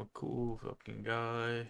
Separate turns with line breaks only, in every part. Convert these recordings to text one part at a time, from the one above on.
a cool fucking guy.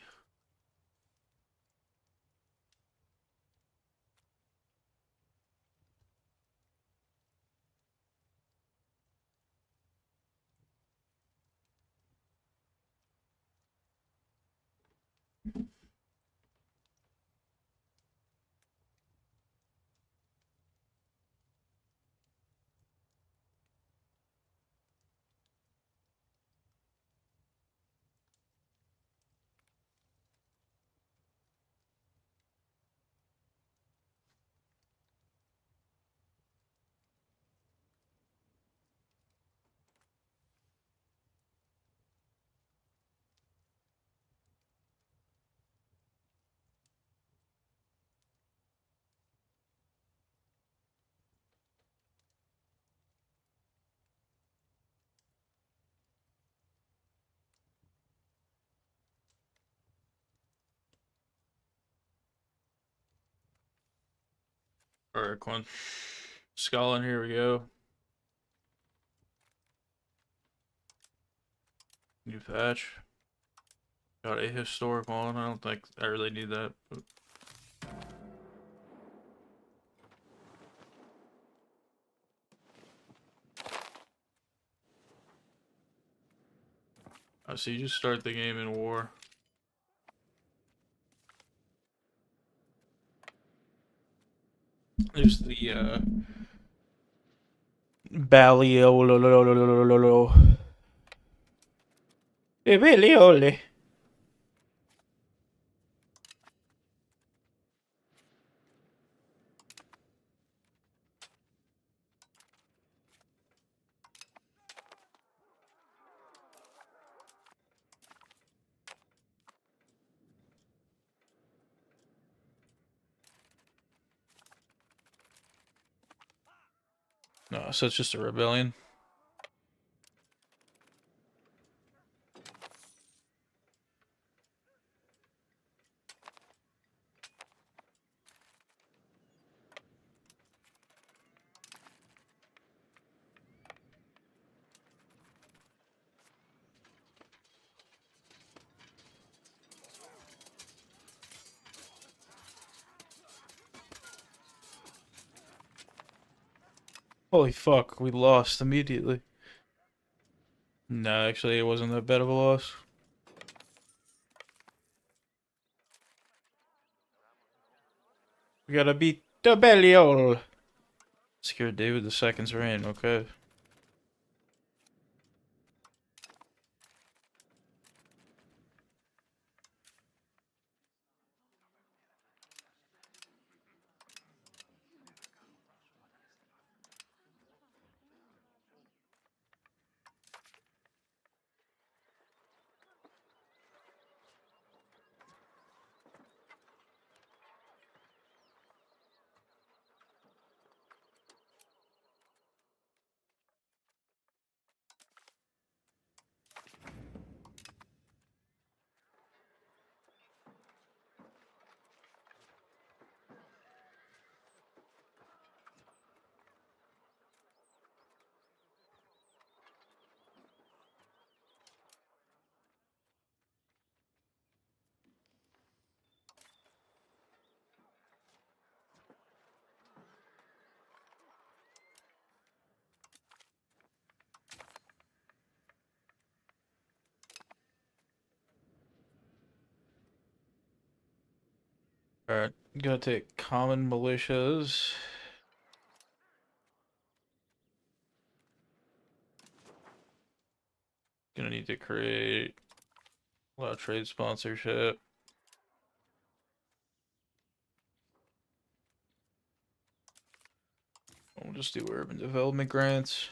Alright, Quinn. Scotland, here we go. New patch. Got a historic one. I don't think I really need that. But... I see you just start the game in war. There's the Balliololo. Balliole. No, so it's just a rebellion. Holy fuck, we lost immediately. No, actually, it wasn't that bad of a loss. We gotta beat the Balliol. Secure David II's reign, okay. Alright, gonna take common militias. Gonna need to create a lot of trade sponsorship. We'll just do urban development grants.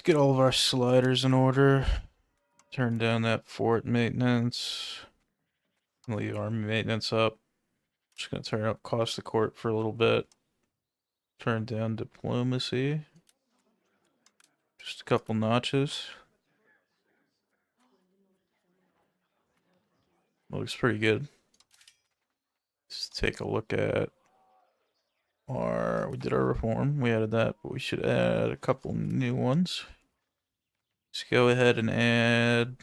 get all of our sliders in order. Turn down that fort maintenance. Leave army maintenance up. Just gonna turn up cost of court for a little bit. Turn down diplomacy. Just a couple notches. Looks pretty good. Let's take a look at we did our reform. We added that, but we should add a couple new ones. Let's go ahead and add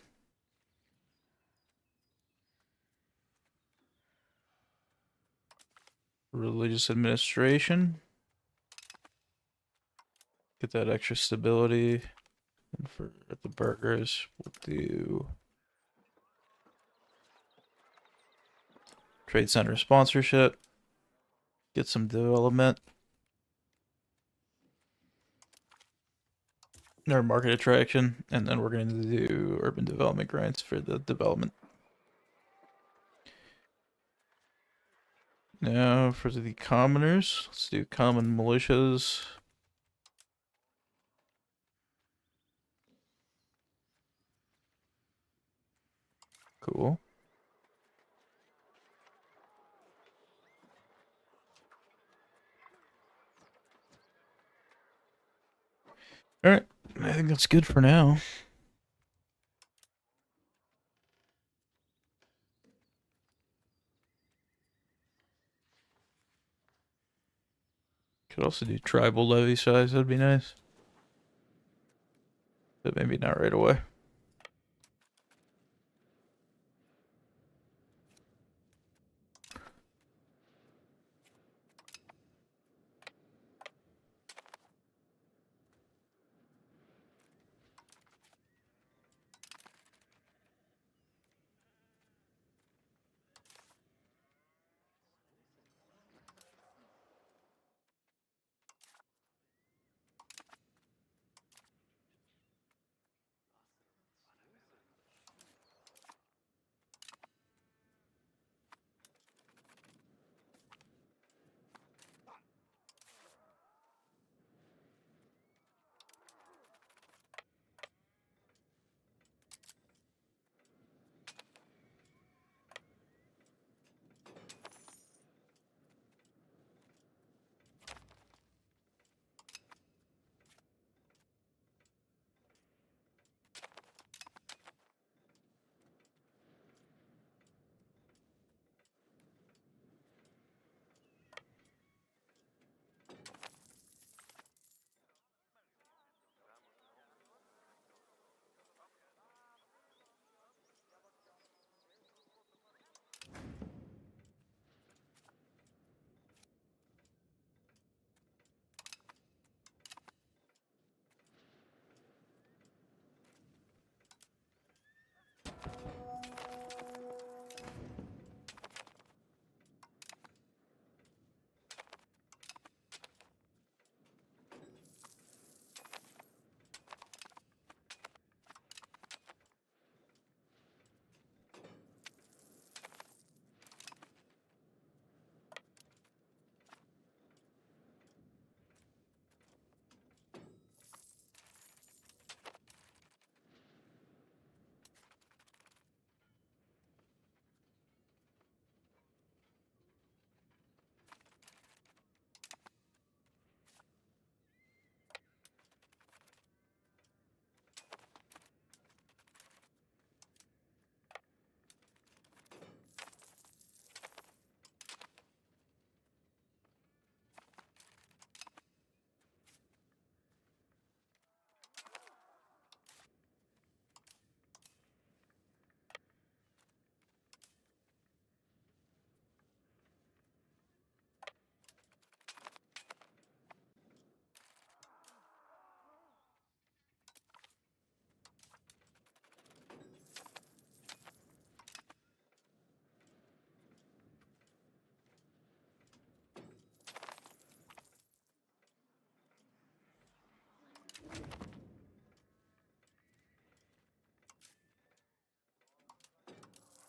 religious administration. Get that extra stability. And for the burgers, we'll do trade center sponsorship. Get some development. Our market attraction, and then we're going to do urban development grants for the development. Now for the commoners, let's do common militias. Cool. Alright, I think that's good for now. Could also do tribal levy size, that'd be nice. But maybe not right away.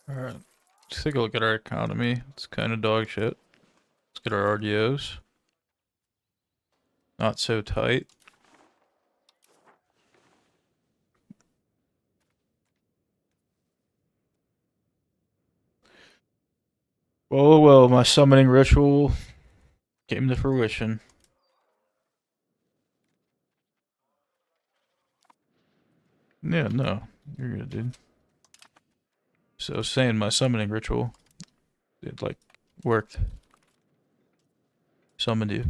Alright, let's take a look at our economy. It's kind of dog shit. Let's get our RDOs. Not so tight. Well, my summoning ritual came to fruition. Yeah, no, you're good, dude. So saying my summoning ritual, it like worked. Summoned you.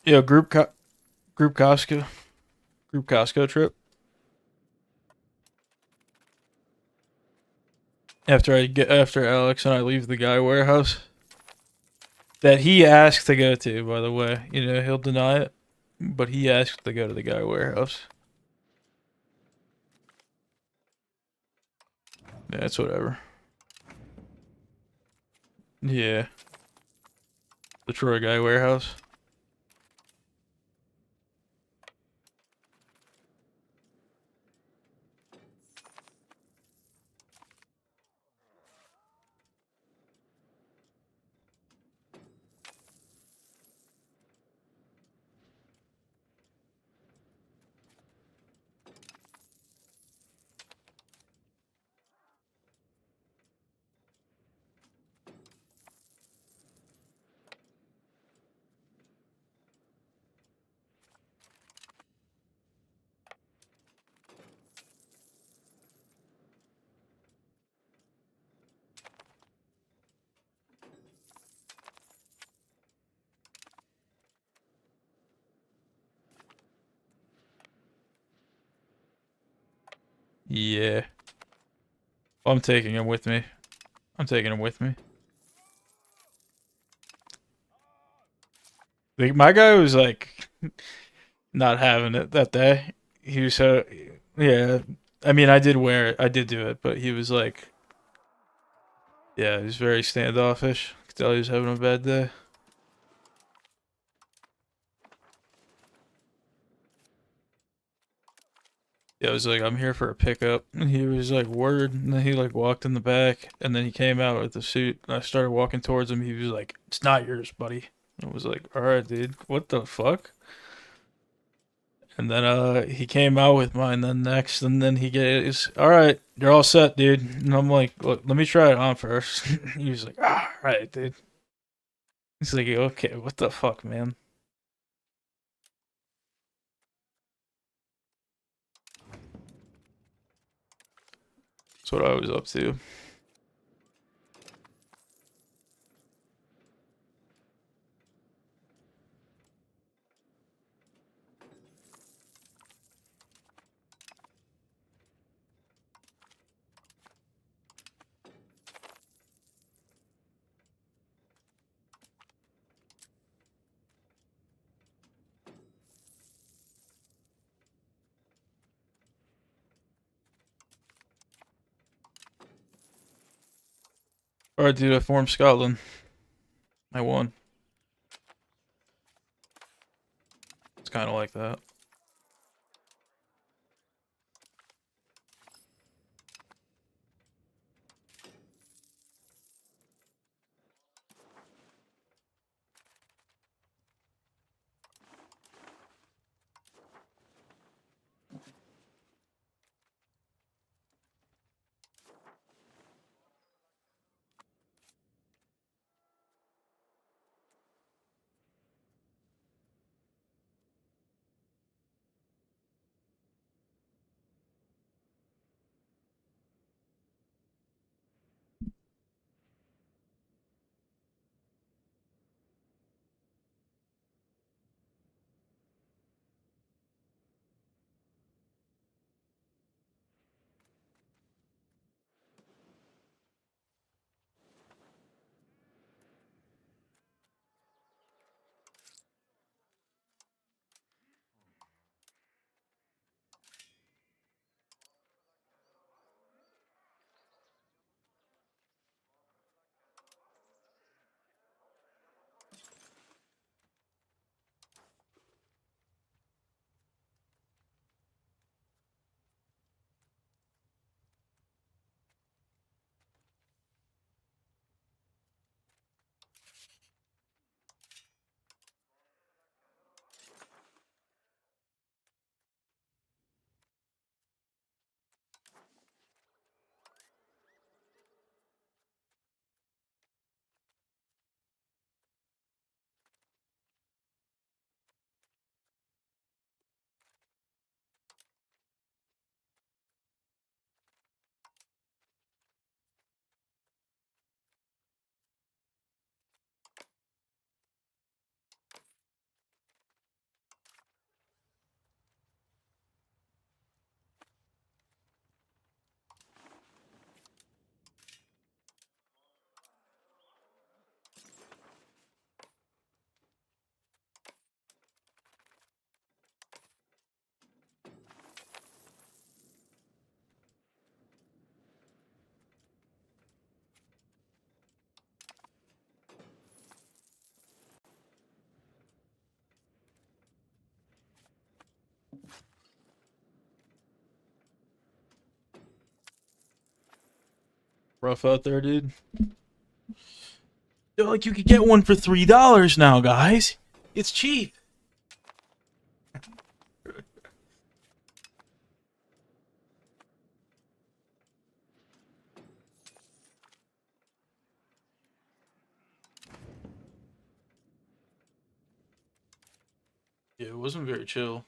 Yeah, group Costco trip. After Alex and I leave the guy warehouse that he asked to go to. By the way, you know he'll deny it, but he asked to go to the guy warehouse. Yeah, it's whatever. Yeah, the Troy guy warehouse. Yeah, I'm taking him with me. I'm taking him with me. Like, my guy was like not having it that day. He was so yeah. I mean, I did wear it. I did do it, but he was like, yeah, he was very standoffish. Could tell he was having a bad day. Yeah, I was like, I'm here for a pickup. And he was like, word. And then he like walked in the back, and then he came out with the suit. And I started walking towards him. He was like, it's not yours, buddy. I was like, all right, dude. What the fuck? And then he came out with mine then next, and then he goes, all right, you're all set, dude. And I'm like, look, let me try it on first. He was like, all right, dude. He's like, okay, what the fuck, man? That's what I was up to. All right, dude, I formed Scotland. I won. It's kind of like that. Rough out there, dude. They're like, you could get one for $3 now, guys. It's cheap. Yeah, it wasn't very chill.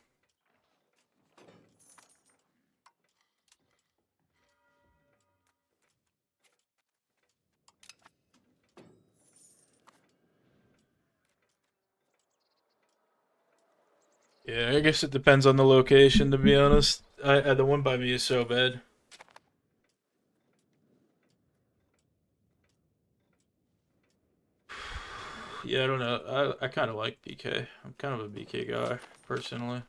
Yeah, I guess it depends on the location, to be honest. The one by me is so bad. Yeah, I don't know. I kind of like BK. I'm kind of a BK guy, personally.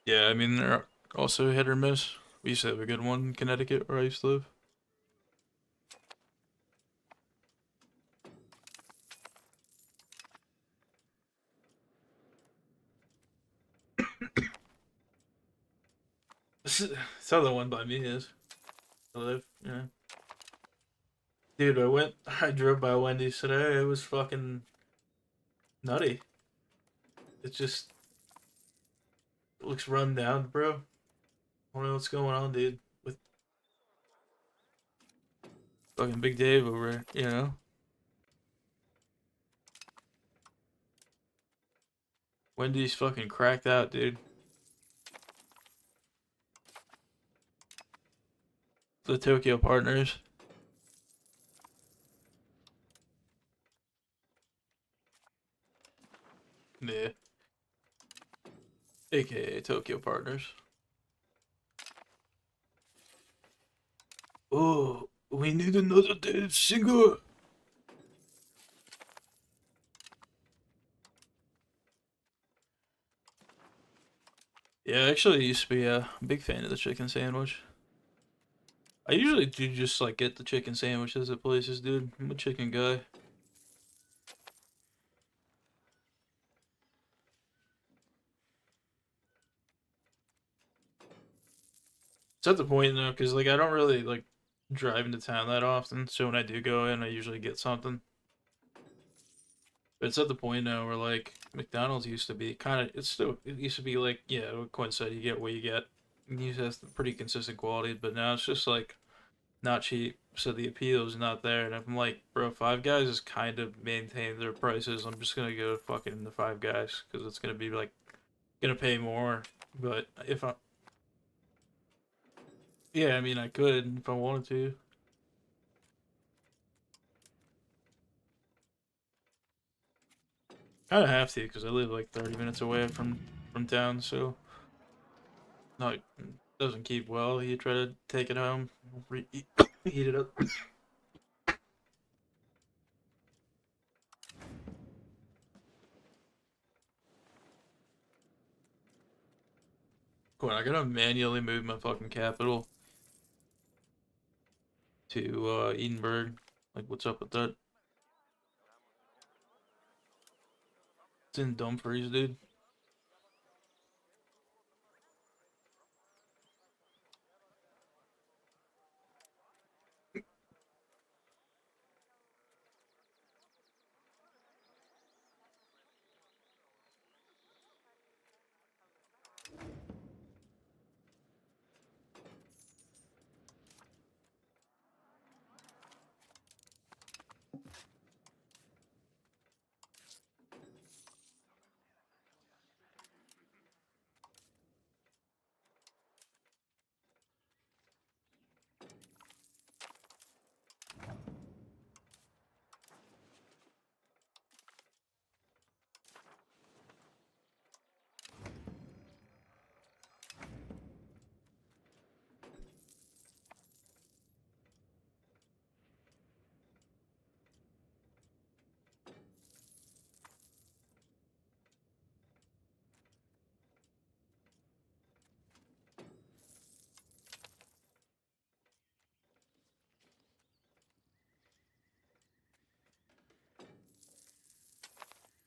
Yeah, I mean, they're also hit or miss. We used to have a good one in Connecticut where I used to live. That's how the one by me is. I live, yeah. Dude, I drove by Wendy's today. It was fucking nutty. It just looks run down, bro. I don't know what's going on, dude. With fucking Big Dave over there, you know? Wendy's fucking cracked out, dude. The Tokyo Partners. Yeah. AKA Tokyo Partners. Oh, we need another Dave singer. Yeah, actually, I used to be a big fan of the chicken sandwich. I usually do just like get the chicken sandwiches at places, dude. I'm a chicken guy. It's at the point though, because like I don't really like drive into town that often, so when I do go in, I usually get something. But it's at the point now where like McDonald's used to be kind of, it used to be like, yeah, what Quinn said, you get what you get. And you have pretty consistent quality, but now it's just like not cheap, so the appeal is not there. And I'm like, bro, Five Guys is kind of maintained their prices. I'm just gonna go fucking the Five Guys because it's gonna be like gonna pay more. But if I, yeah, I mean, I could if I wanted to. Kind of have to because I live like 30 minutes away from town, so no, it doesn't keep well. You try to take it home, heat it up. Cool, I gotta manually move my fucking capital to Edinburgh. Like, what's up with that? It's in Dumfries, dude.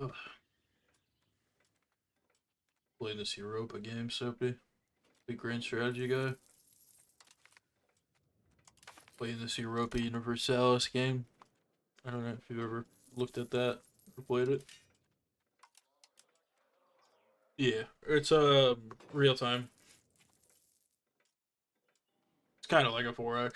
Ugh. Playing this Europa game, Soapy. Big grand strategy guy. Playing this Europa Universalis game. I don't know if you've ever looked at that or played it. Yeah, it's real time. It's kind of like a 4X.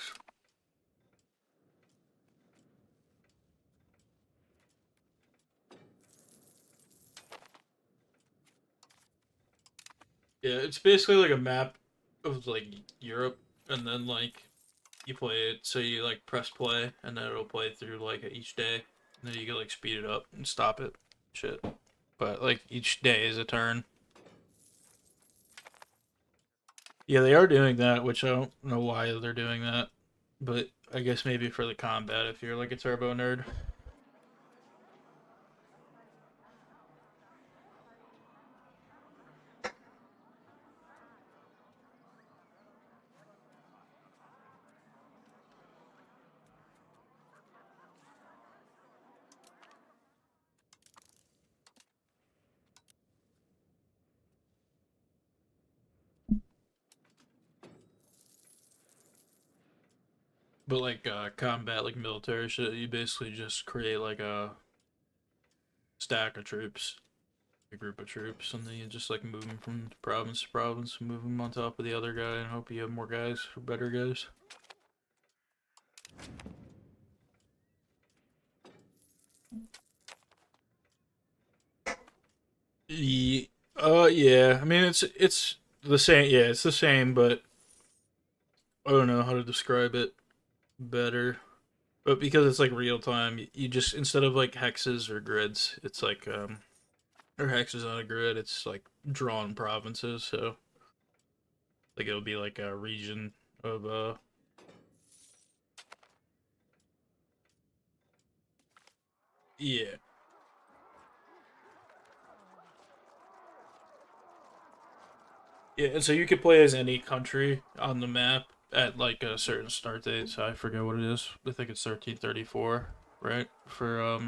Yeah, it's basically like a map of like Europe, and then like you play it. So you like press play, and then it'll play through like each day, and then you can like speed it up and stop it. Shit. But like each day is a turn. Yeah, they are doing that, which I don't know why they're doing that, but I guess maybe for the combat if you're like a turbo nerd. But like combat, like military shit, you basically just create like a stack of troops, a group of troops, and then you just like move them from province to province, move them on top of the other guy, and hope you have more guys or better guys. Yeah. I mean, it's the same. Yeah, it's the same, but I don't know how to describe it better. But because it's like real time, you just instead of like hexes or grids, it's like or hexes on a grid, it's like drawn provinces. So like it'll be like a region of yeah. Yeah, and so you could play as any country on the map at like a certain start date. So I forget what it is. I think it's 1334, right? For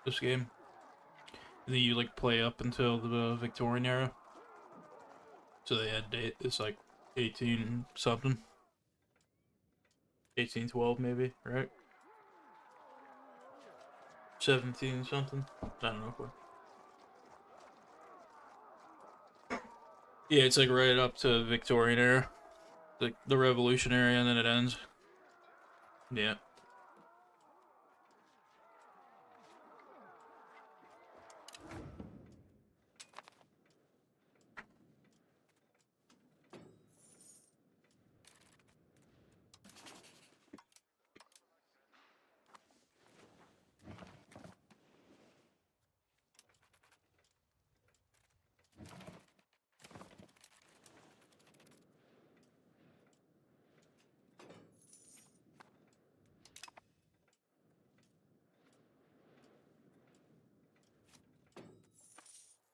this game. And then you like play up until the Victorian era. So the end date is like 18 something. 1812 maybe, right? 17 something. I don't know. Yeah, it's like right up to Victorian era, like the Revolutionary, and then it ends. Yeah,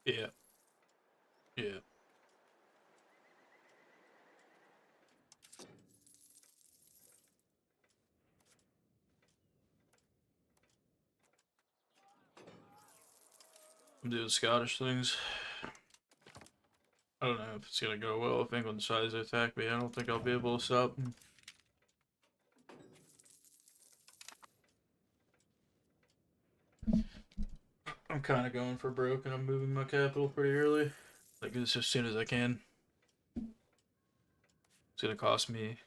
yeah, yeah. I'm doing Scottish things. I don't know if it's gonna go well if England decides to attack me. I don't think I'll be able to stop them. I'm kind of going for broke, and I'm moving my capital pretty early, like as soon as I can. It's gonna cost me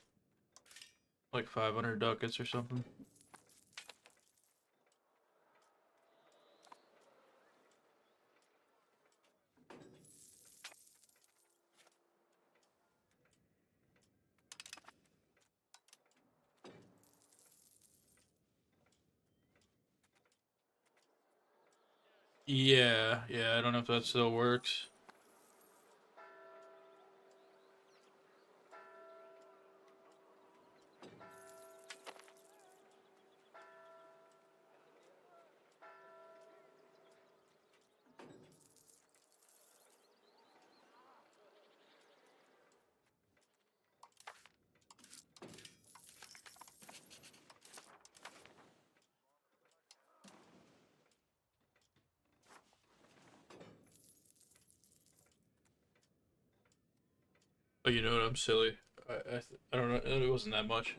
like 500 ducats or something. Yeah, yeah. I don't know if that still works. Oh, you know what? I'm silly. I don't know. It wasn't that much.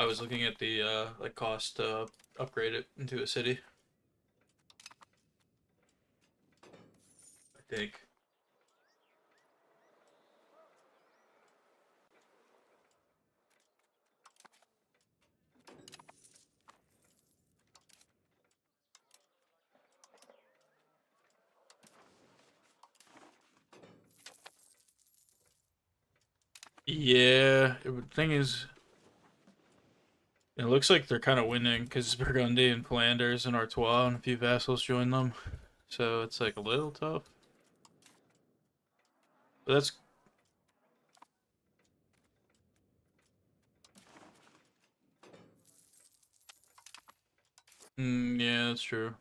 I was looking at the like cost to upgrade it into a city. I think. Yeah, the thing is, it looks like they're kind of winning because Burgundy and Flanders and Artois and a few vassals join them. So it's like a little tough. But that's yeah, that's true.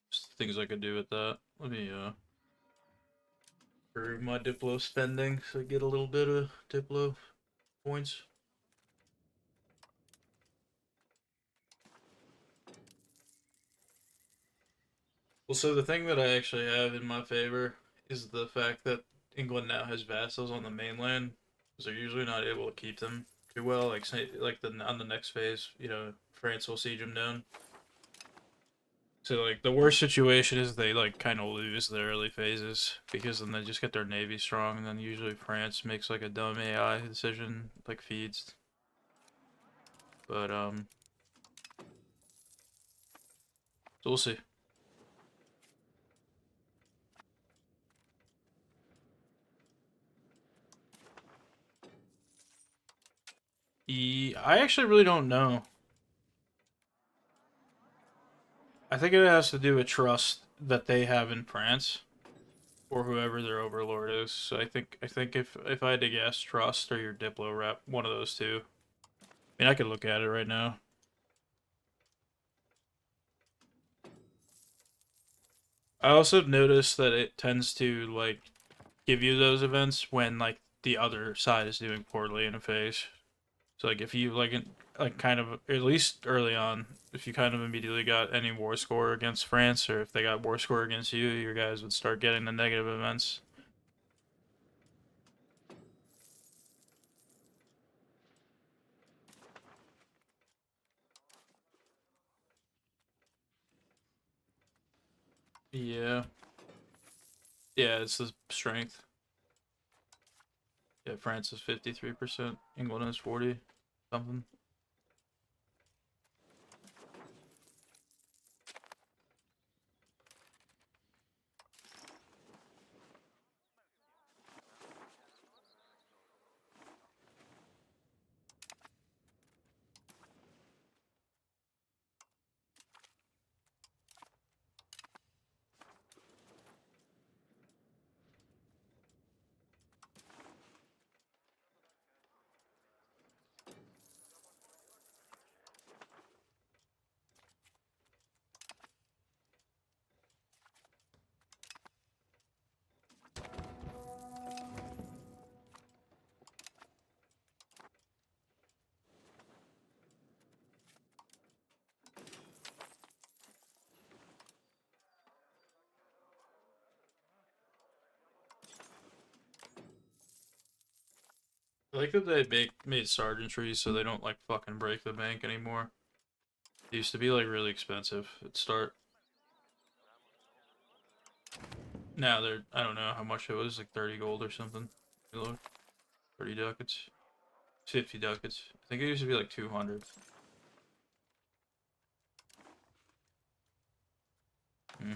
There's things I could do with that. Let me improve my Diplo spending so I get a little bit of Diplo points. Well, so the thing that I actually have in my favor is the fact that England now has vassals on the mainland, because they're usually not able to keep them too well. Like say, like on the next phase, France will siege them down. So like the worst situation is they like kind of lose the early phases because then they just get their navy strong, and then usually France makes like a dumb AI decision, like feeds. But so we'll see. I actually really don't know. I think it has to do with trust that they have in France or whoever their overlord is. So I think if I had to guess, trust or your Diplo rep, one of those two. I mean, I could look at it right now. I also noticed that it tends to like give you those events when like the other side is doing poorly in a phase. So like if you like kind of at least early on, if you kind of immediately got any war score against France or if they got war score against you, your guys would start getting the negative events. Yeah. Yeah, it's the strength. Yeah, France is 53%, England is 40 something. I like that they made sergeantry so they don't like fucking break the bank anymore. It used to be like really expensive at start. Now they're I don't know how much it was, like 30 gold or something. Look, 30 ducats, 50 ducats. I think it used to be like 200. Hmm.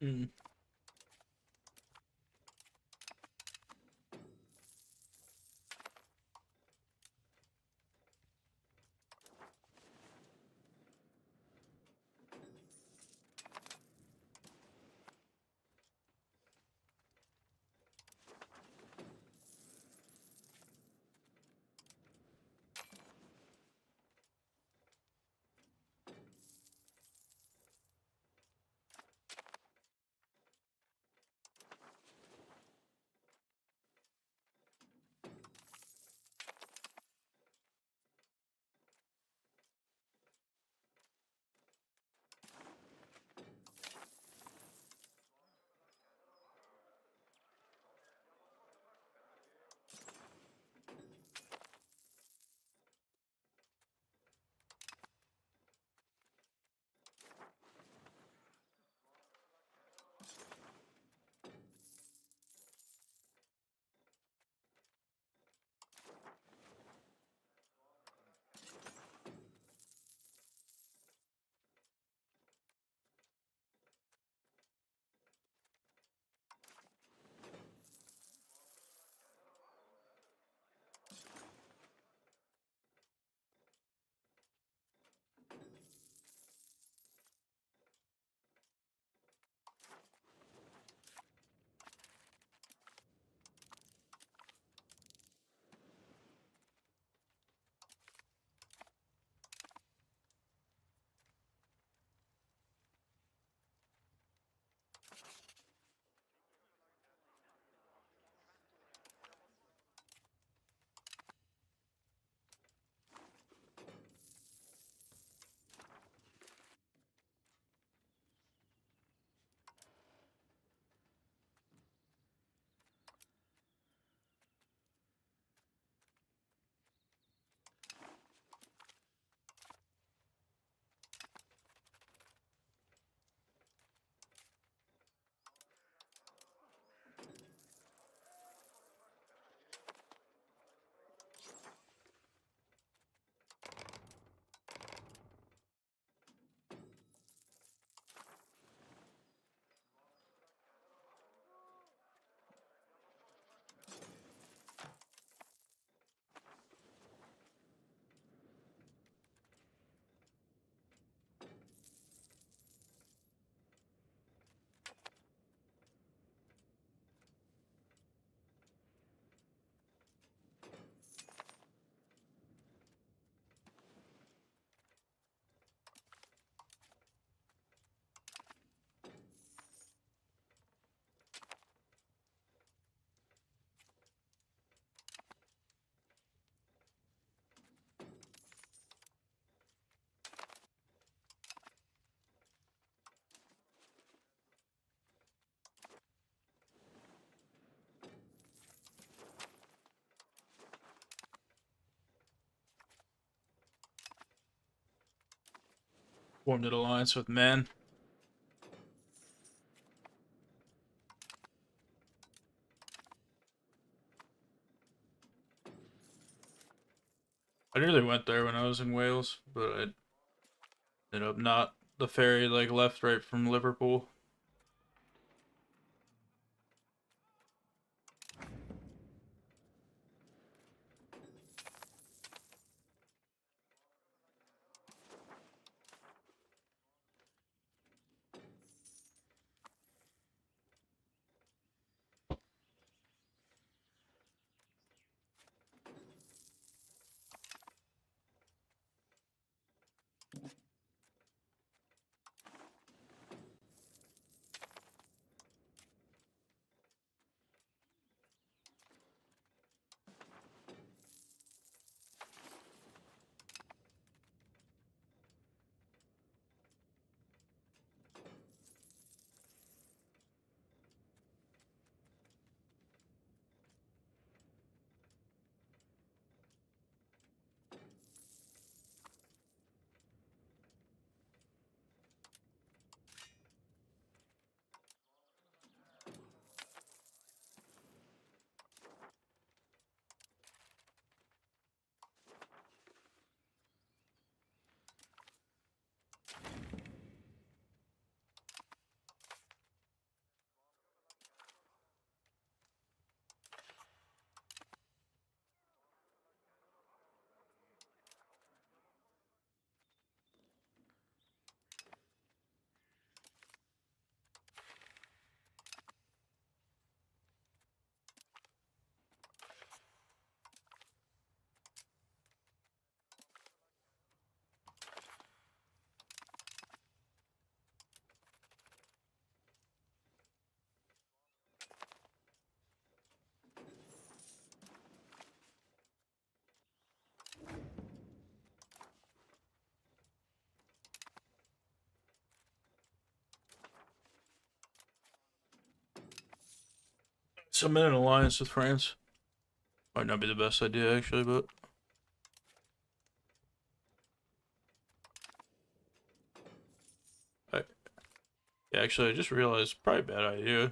Mm. Formed an alliance with men. I nearly went there when I was in Wales, but I ended up not. The ferry like left right from Liverpool. So I'm in an alliance with France. Might not be the best idea actually, but I, yeah, actually I just realized probably a bad idea.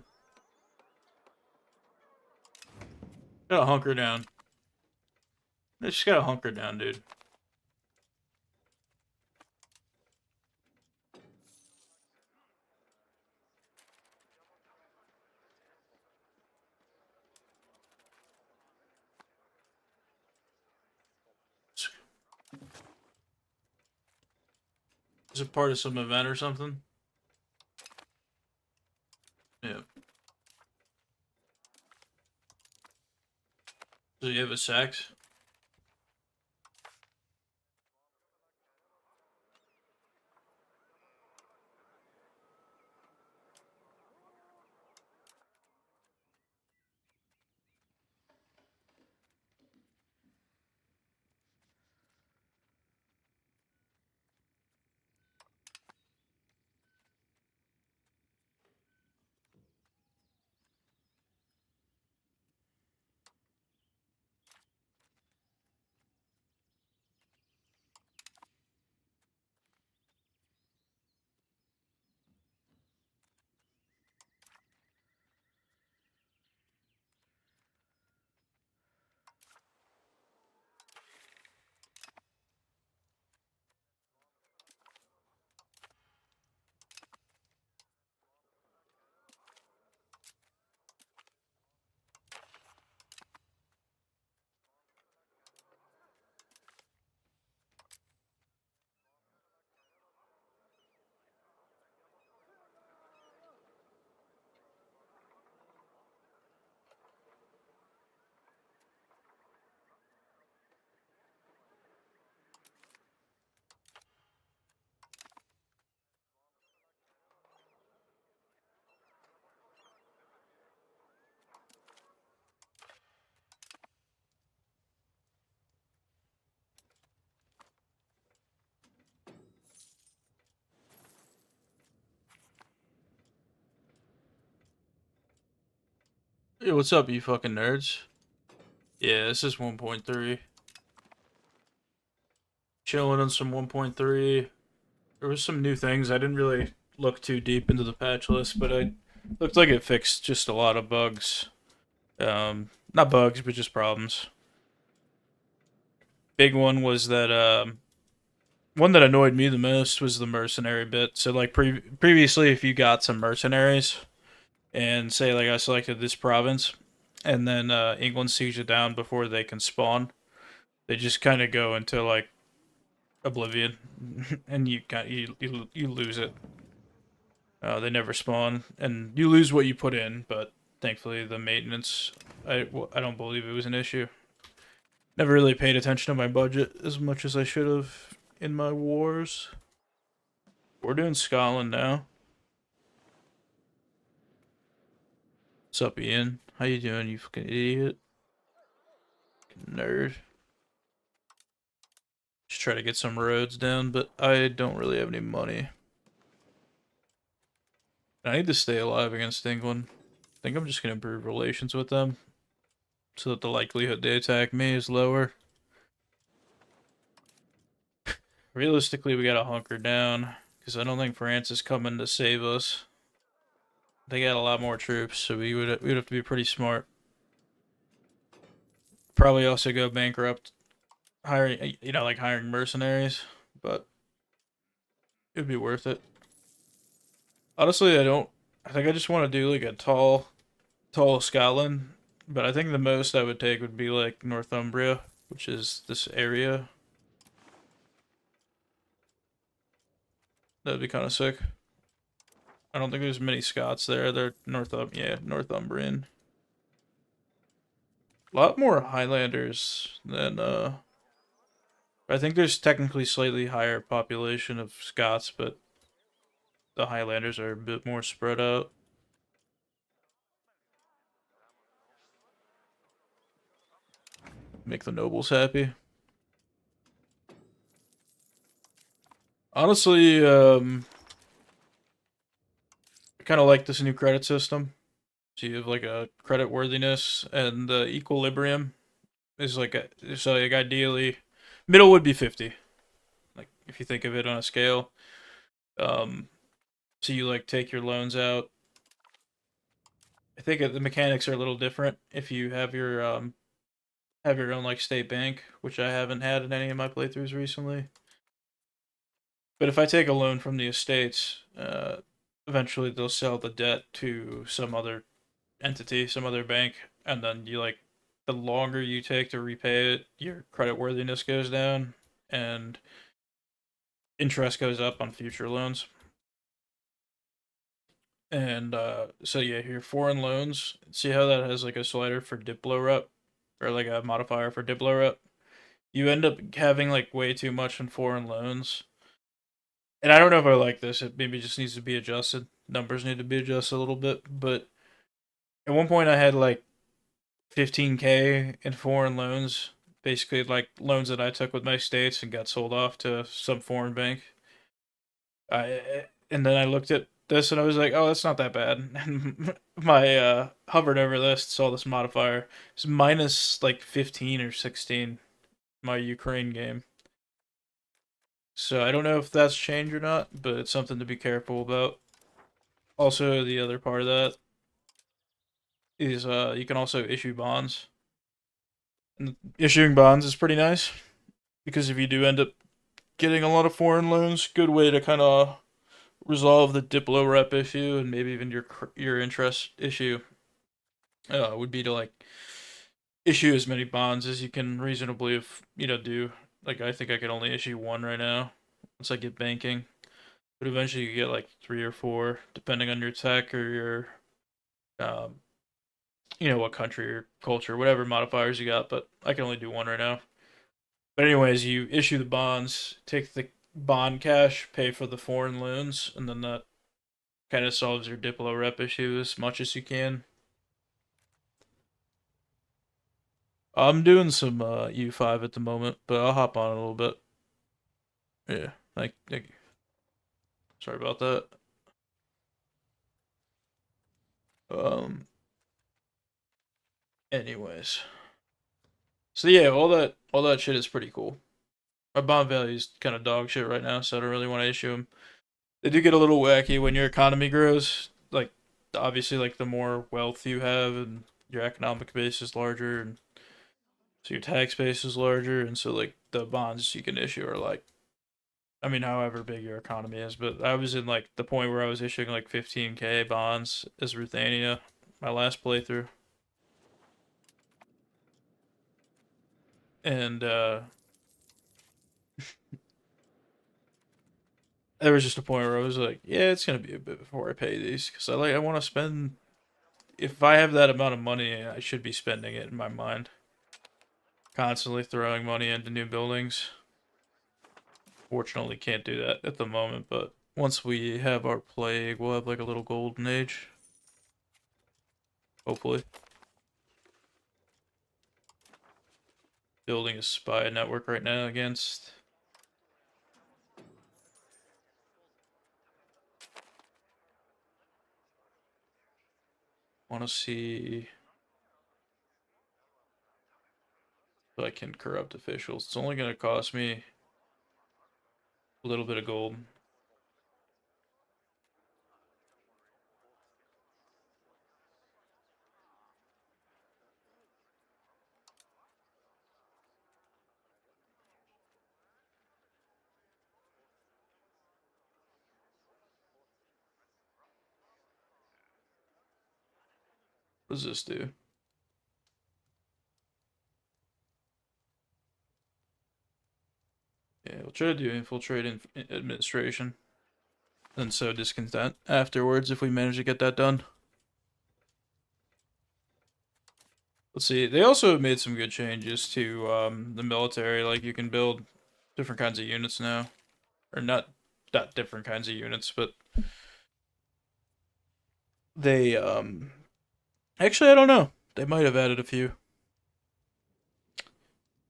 Gotta hunker down. I just gotta hunker down, dude. Is it part of some event or something? Yeah. So you have a sax? Hey, what's up, you fucking nerds? Yeah, this is 1.3. Chilling on some 1.3. there was some new things. I didn't really look too deep into the patch list, but I looked like it fixed just a lot of bugs. Not bugs, but just problems. Big one was that one that annoyed me the most was the mercenary bit. So like previously, if you got some mercenaries and say like I selected this province, and then England sieges it down before they can spawn, they just kind of go into like oblivion, and you lose it. They never spawn, and you lose what you put in. But thankfully, the maintenance, I don't believe it was an issue. Never really paid attention to my budget as much as I should have in my wars. We're doing Scotland now. What's up, Ian? How you doing, you fucking idiot? Nerd. Just try to get some roads down, but I don't really have any money. I need to stay alive against England. I think I'm just gonna improve relations with them so that the likelihood they attack me is lower. Realistically, we gotta hunker down because I don't think France is coming to save us. They got a lot more troops, so we'd have to be pretty smart. Probably also go bankrupt hiring, like hiring mercenaries, but it'd be worth it. Honestly, I don't. I think I just want to do like a tall Scotland, but I think the most I would take would be like Northumbria, which is this area. That'd be kind of sick. I don't think there's many Scots there. They're Northumbrian. A lot more Highlanders than I think there's technically slightly higher population of Scots, but the Highlanders are a bit more spread out. Make the nobles happy. Honestly, I kind of like this new credit system. So you have like a credit worthiness, and the equilibrium is like so like ideally middle would be 50. Like if you think of it on a scale. Um so you like take your loans out. I think the mechanics are a little different if you have your own like state bank, which I haven't had in any of my playthroughs recently. But if I take a loan from the estates, eventually they'll sell the debt to some other entity, some other bank, and then you like the longer you take to repay it, your credit worthiness goes down and interest goes up on future loans. And so yeah, your foreign loans, see how that has like a slider for Diplo rep or like a modifier for Diplo rep? You end up having like way too much in foreign loans. And I don't know if I like this. It maybe just needs to be adjusted. Numbers need to be adjusted a little bit. But at one point I had like 15K in foreign loans, basically like loans that I took with my states and got sold off to some foreign bank. And then I looked at this and I was like, oh, that's not that bad. And my hovered over this, saw this modifier. It's minus like 15 or 16, my Ukraine game. So I don't know if that's changed or not, but it's something to be careful about. Also, the other part of that is you can also issue bonds. And issuing bonds is pretty nice because if you do end up getting a lot of foreign loans, good way to kind of resolve the Diplo rep issue and maybe even your interest issue would be to like issue as many bonds as you can reasonably do. Like I think I could only issue one right now once I get banking, but eventually you get like three or four depending on your tech or your um, what country or culture, whatever modifiers you got. But I can only do one right now. But anyways, you issue the bonds, take the bond cash, pay for the foreign loans, and then that kind of solves your Diplo rep issue as much as you can. I'm doing some U5 at the moment, but I'll hop on a little bit. Yeah, thank you. Sorry about that. Um, anyways, so yeah, all that shit is pretty cool. My bond value is kind of dog shit right now, so I don't really want to issue them. They do get a little wacky when your economy grows. Like, obviously, like the more wealth you have and your economic base is larger, and so your tax base is larger, and so like the bonds you can issue are like, I mean, however big your economy is. But I was in like the point where I was issuing like 15K bonds as Ruthania my last playthrough, and there was just a point where I was like, yeah, it's gonna be a bit before I pay these because I want to spend. If I have that amount of money, I should be spending it in my mind. Constantly throwing money into new buildings. Fortunately, can't do that at the moment, but once we have our plague, we'll have like a little golden age. Hopefully. Building a spy network right now against. Want to see if I can corrupt officials. It's only going to cost me a little bit of gold. What does this do? Yeah, we'll try to do infiltrate administration. And sow discontent afterwards if we manage to get that done. Let's see. They also made some good changes to the military. Like you can build different kinds of units now, or not different kinds of units, but they actually I don't know. They might have added a few.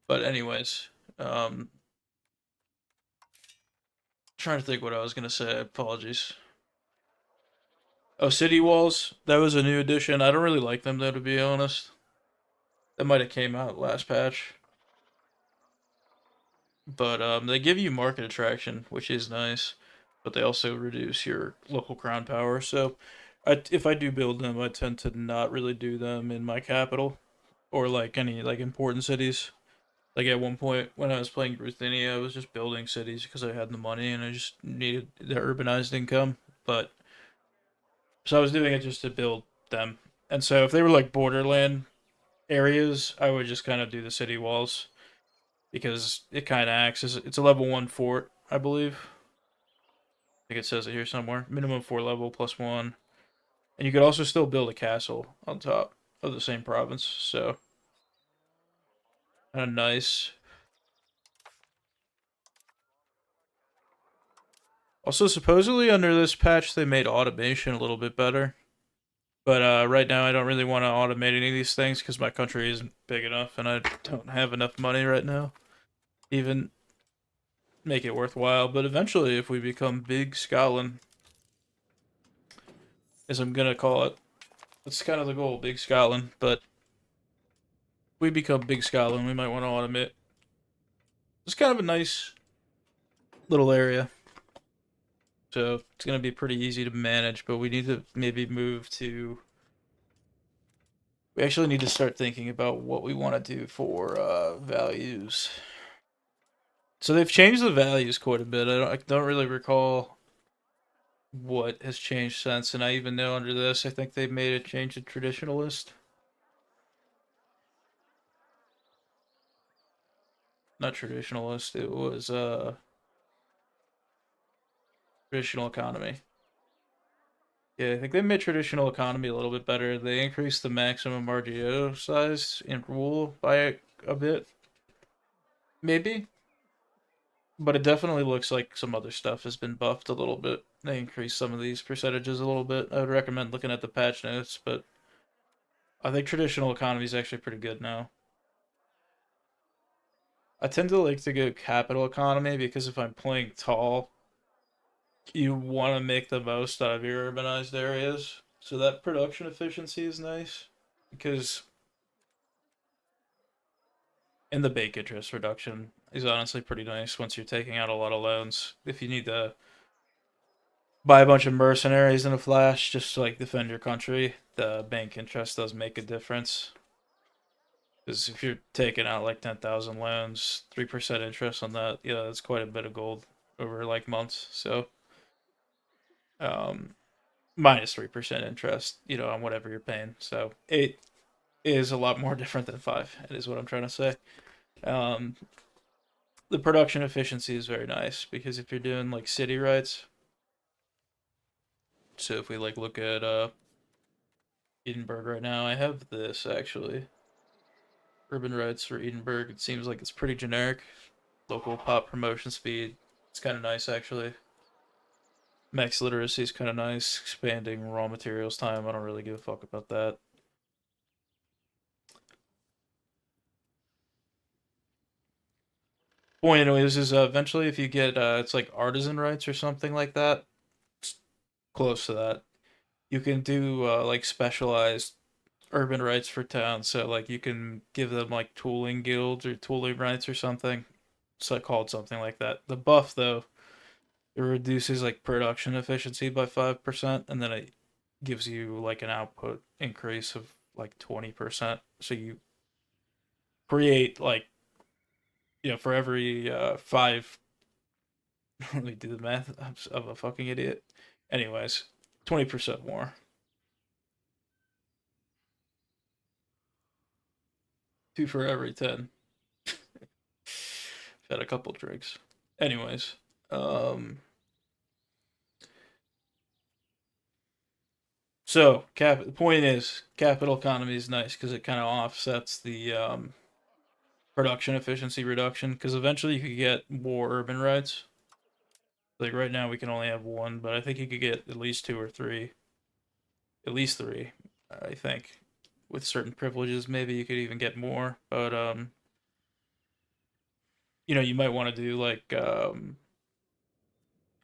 But anyways, trying to think what I was gonna say. Apologies. Oh, city walls. That was a new addition. I don't really like them though, to be honest. That might have came out last patch. But they give you market attraction, which is nice. But they also reduce your local crown power. So, if I do build them, I tend to not really do them in my capital or like any like important cities. Like at one point when I was playing Ruthenia, I was just building cities because I had the money and I just needed the urbanized income. But so I was doing it just to build them. And so if they were like borderland areas, I would just kind of do the city walls because it kind of acts as it's a level 1 fort, I believe. I think it says it here somewhere. Minimum 4 level plus 1. And you could also still build a castle on top of the same province. So kind of nice. Also, supposedly under this patch, they made automation a little bit better. But right now, I don't really want to automate any of these things because my country isn't big enough and I don't have enough money right now. Even make it worthwhile. But eventually, if we become big Scotland, as I'm gonna call it, that's kind of the goal, big Scotland. But if we become big Scotland, we might want to automate. It's kind of a nice little area. So it's gonna be pretty easy to manage, but we need to maybe move to. We actually need to start thinking about what we want to do for values. So they've changed the values quite a bit. I don't really recall what has changed since, and I even know under this, I think they made a change to traditionalist. Not traditionalist. It was traditional economy. Yeah, I think they made traditional economy a little bit better. They increased the maximum RGO size in rule by a bit, maybe. But it definitely looks like some other stuff has been buffed a little bit. They increased some of these percentages a little bit. I would recommend looking at the patch notes, but I think traditional economy is actually pretty good now. I tend to like to go capital economy because if I'm playing tall, you want to make the most out of your urbanized areas. So that production efficiency is nice because And the bank interest reduction is honestly pretty nice once you're taking out a lot of loans. If you need to buy a bunch of mercenaries in a flash just to like defend your country, the bank interest does make a difference. Because if you're taking out like 10,000 loans, 3% interest on that, yeah, that's quite a bit of gold over like months. So, um, minus 3% interest, on whatever you're paying. So it is a lot more different than 5. It is what I'm trying to say. Um, the production efficiency is very nice because if you're doing like city rights, so if we like look at Edinburgh right now, I have this actually. Urban rights for Edinburgh. It seems like it's pretty generic. Local pop promotion speed. It's kind of nice actually. Max literacy is kind of nice. Expanding raw materials time. I don't really give a fuck about that. Point anyways is eventually if you get it's like artisan rights or something like that, it's close to that. You can do like specialized urban rights for towns. So like you can give them like tooling guilds or tooling rights or something. It's like called something like that. The buff though, it reduces like production efficiency by 5%, and then it gives you like an output increase of like 20%. So you create like for every 5. Let me do the math. I'm a fucking idiot. Anyways, 20% more. 2 for every 10. Had a couple drinks. Anyways, um, so the point is capital economy is nice because it kind of offsets the production efficiency reduction. Because eventually you could get more urban rights. Like right now we can only have one, but I think you could get at least 2 or 3. At least 3, I think. With certain privileges, maybe you could even get more. But you might want to do like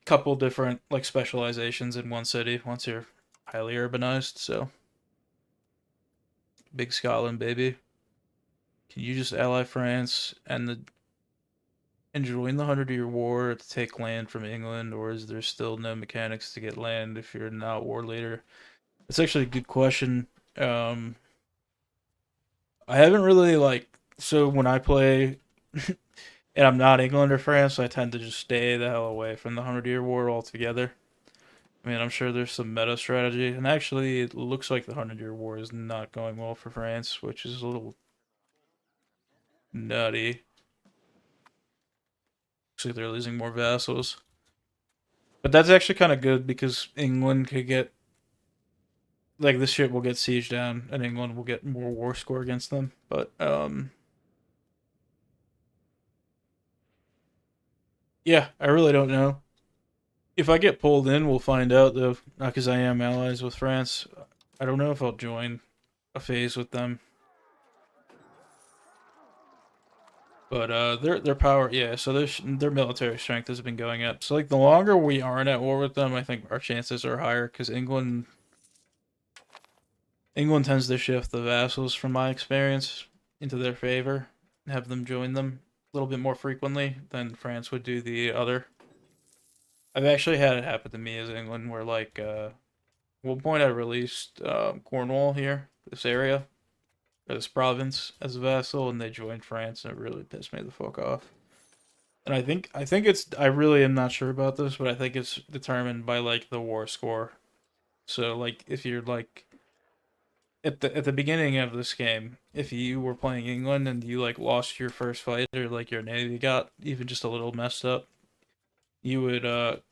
couple different like specializations in one city once you're highly urbanized. So big Scotland, baby. Can you just ally France and join the 100-Year War to take land from England, or is there still no mechanics to get land if you're not war leader? It's actually a good question. Um, I haven't really so when I play and I'm not England or France, I tend to just stay the hell away from the 100-Year War altogether. I mean, I'm sure there's some meta strategy, and actually, it looks like the 100-Year War is not going well for France, which is a little nutty. Looks like they're losing more vassals. But that's actually kind of good because England could get this shit will get sieged down, and England will get more war score against them. But yeah, I really don't know. If I get pulled in, we'll find out though. Not because I am allies with France. I don't know if I'll join a phase with them. But their power, yeah. So their military strength has been going up. So like the longer we aren't at war with them, I think our chances are higher because England tends to shift the vassals, from my experience, into their favor and have them join them a little bit more frequently than France would do the other. I've actually had it happen to me as England, where one point I released Cornwall here, this area, or this province as a vassal, and they joined France, and it really pissed me the fuck off. And I think I really am not sure about this, but I think it's determined by like the war score. So like if you're like at the beginning of this game, if you were playing England and you like lost your first fight or like your navy got even just a little messed up, you would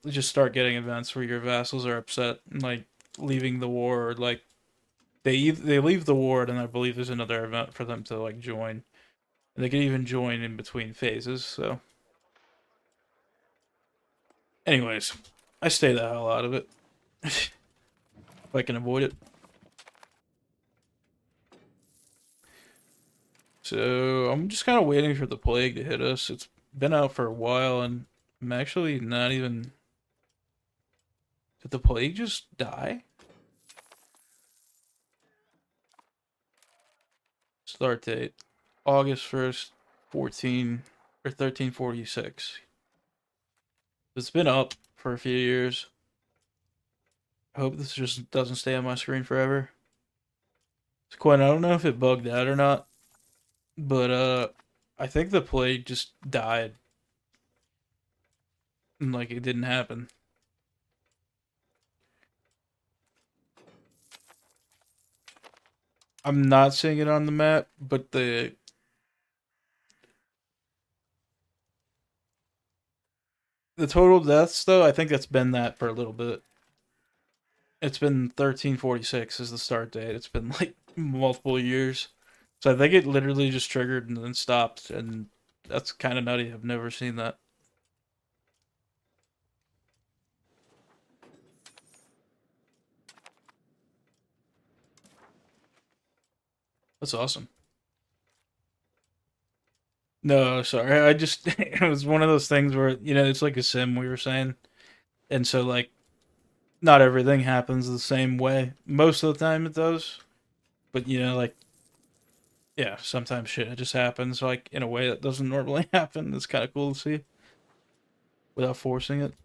just start getting events where your vassals are upset and like leaving the war, or like they leave the war, and I believe there's another event for them to like join. And they can even join in between phases. So anyways, I stay the hell out of it if I can avoid it. So I'm just kind of waiting for the plague to hit us. It's been out for a while, and I'm actually not even. Did the plague just die? Start date August 1st. 14 or 1346. It's been up for a few years. I hope this just doesn't stay on my screen forever. It's Quinn, I don't know if it bugged out or not, but I think the play just died. And like it didn't happen. I'm not seeing it on the map, but the total deaths though, I think it's been that for a little bit. It's been 1346 is the start date. It's been like multiple years. So I think it literally just triggered and then stopped, and that's kind of nutty. I've never seen that. That's awesome. No, sorry. I just it was one of those things where, it's like a sim we were saying. And so like not everything happens the same way. Most of the time it does. But like yeah, sometimes shit just happens like in a way that doesn't normally happen. It's kind of cool to see without forcing it.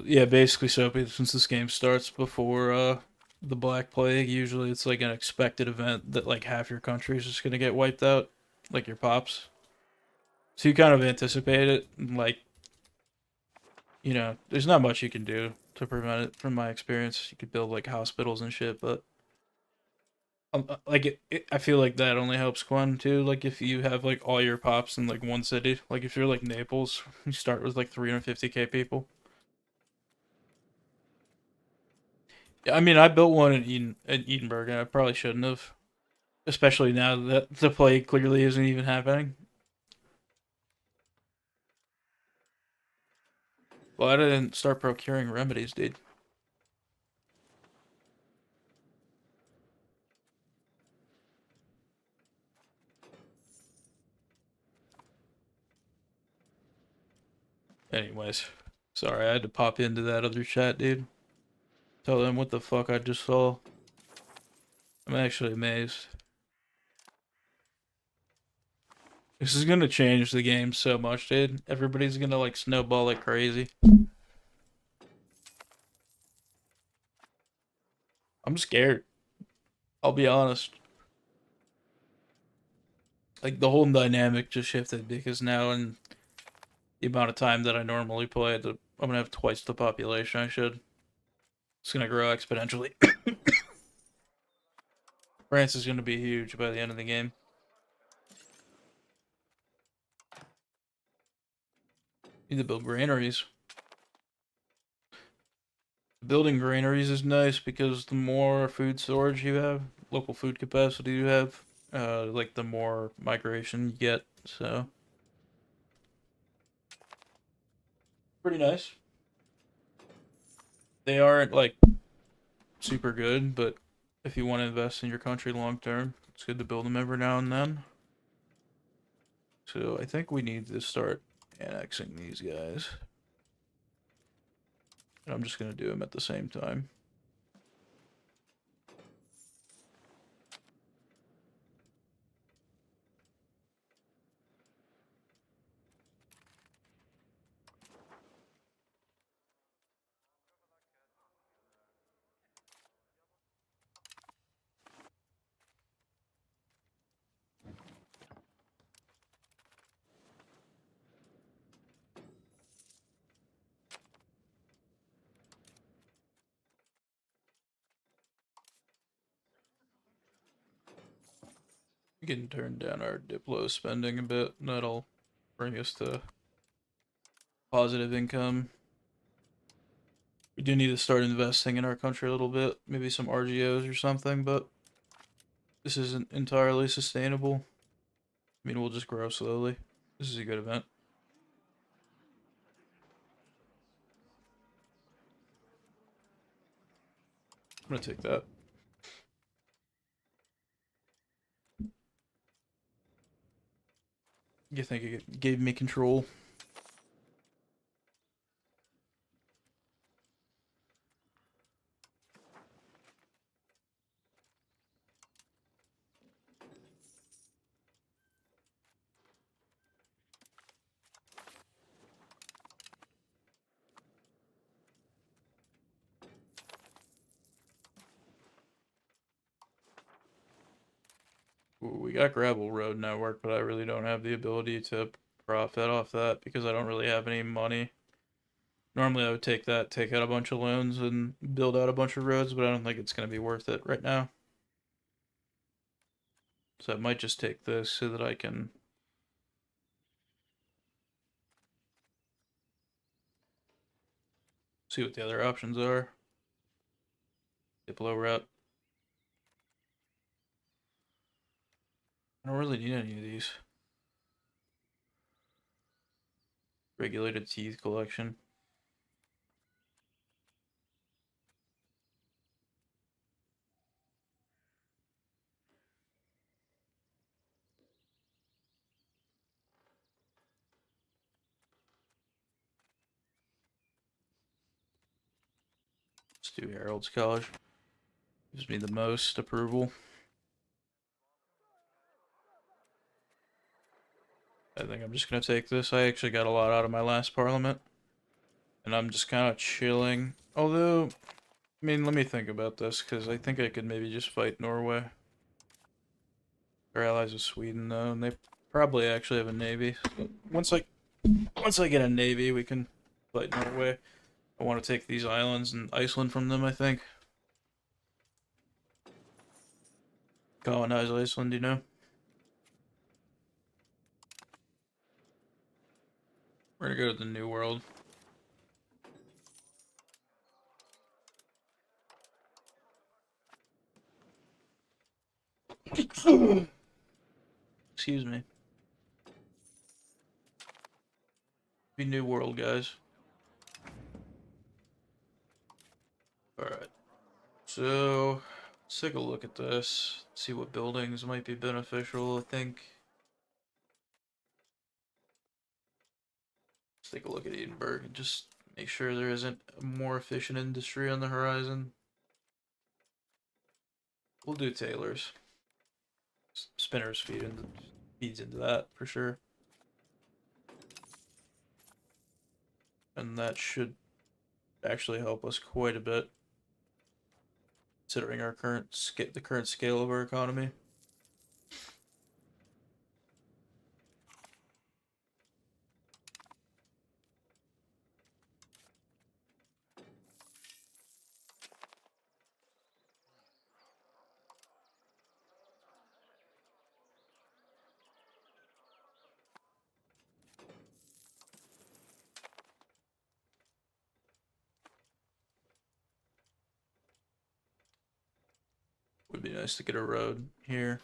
Yeah, basically Soapy, since this game starts before the Black Plague, usually it's like an expected event that like half your country is just gonna get wiped out, like your pops. So you kind of anticipate it, and like there's not much you can do to prevent it. From my experience, you could build like hospitals and shit, but like I feel like that only helps Quan too. Like if you have like all your pops in like one city, like if you're like Naples, you start with like 350k people. Yeah, I mean, I built one in Edinburgh, and I probably shouldn't have, especially now that the plague clearly isn't even happening. Well, I didn't start procuring remedies, dude. Anyways, sorry, I had to pop into that other chat, dude. Tell them what the fuck I just saw. I'm actually amazed. This is gonna change the game so much, dude. Everybody's gonna like snowball like crazy. I'm scared. I'll be honest. Like the whole dynamic just shifted because now in the amount of time that I normally play, I'm gonna have twice the population I should. It's gonna grow exponentially. France is gonna be huge by the end of the game. Need to build granaries. Building granaries is nice because the more food storage you have, local food capacity you have, like the more migration you get. So pretty nice. They aren't like super good, but if you want to invest in your country long term, it's good to build them every now and then. So I think we need to start annexing these guys. And I'm just gonna do them at the same time. We can turn down our Diplo spending a bit, and that'll bring us to positive income. We do need to start investing in our country a little bit, maybe some RGOs or something, but this isn't entirely sustainable. I mean, we'll just grow slowly. This is a good event. I'm gonna take that. You think it gave me control? We got gravel road network, but I really don't have the ability to profit off that because I don't really have any money. Normally I would take that, take out a bunch of loans and build out a bunch of roads, but I don't think it's going to be worth it right now. So I might just take this so that I can see what the other options are. Diplo route. I don't really need any of these. Regulated teeth collection. Let's do Harold's College. Gives me the most approval. I think I'm just gonna take this. I actually got a lot out of my last parliament. And I'm just kind of chilling. Although, I mean, let me think about this, because I think I could maybe just fight Norway. They're allies with Sweden, though, and they probably actually have a navy. So once I get a navy, we can fight Norway. I want to take these islands and Iceland from them, I think. Colonize Iceland, you know? We're gonna go to the New World. Excuse me. Be New World, guys. Alright. So, let's take a look at this. See what buildings might be beneficial, I think. Let's take a look at Edinburgh and just make sure there isn't a more efficient industry on the horizon. We'll do Taylor's. Spinners feeds into that for sure. And that should actually help us quite a bit, considering our the current scale of our economy. Would be nice to get a road here.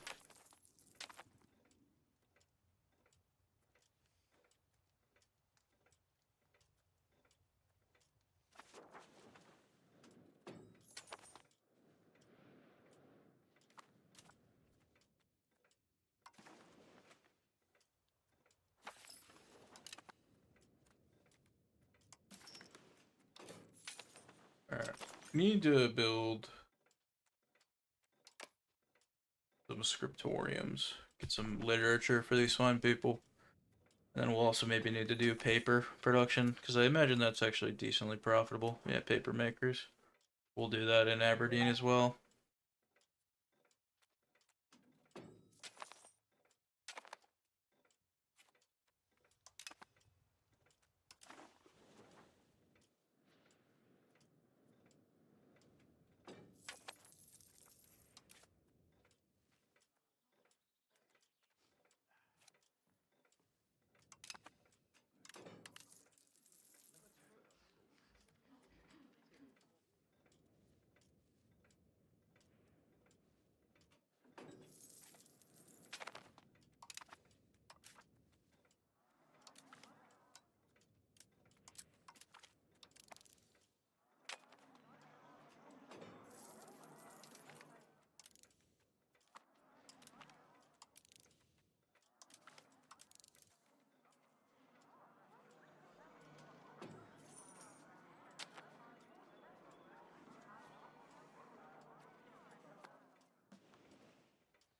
Alright. We need to build some scriptoriums. Get some literature for these fine people. And then we'll also maybe need to do paper production, because I imagine that's actually decently profitable. Yeah, paper makers. We'll do that in Aberdeen as well.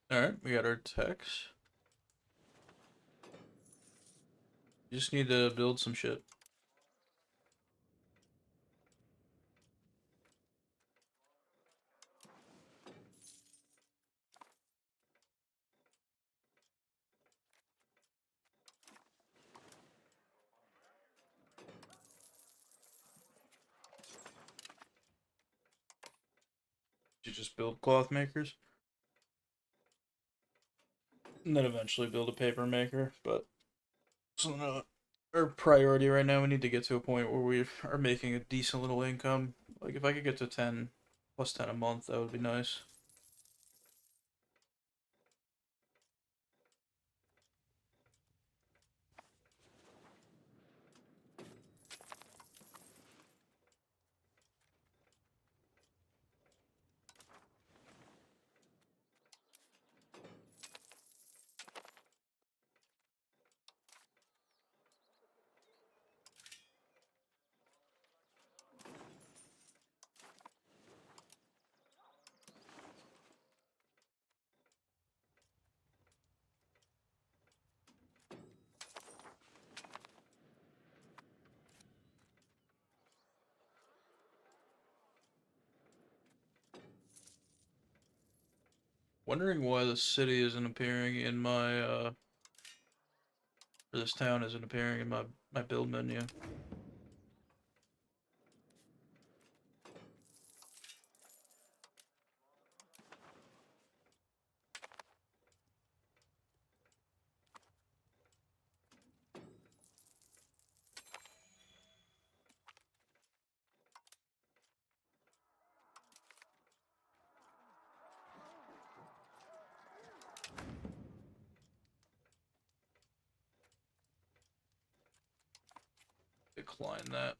Alright, we got our techs. You just need to build some shit. just build cloth makers. And then eventually build a paper maker, but it's not our priority right now. We need to get to a point where we are making a decent little income. Like if I could get to 10 plus 10 a month, that would be nice. Wondering why the city isn't appearing in my or this town isn't appearing in my build menu. Decline that.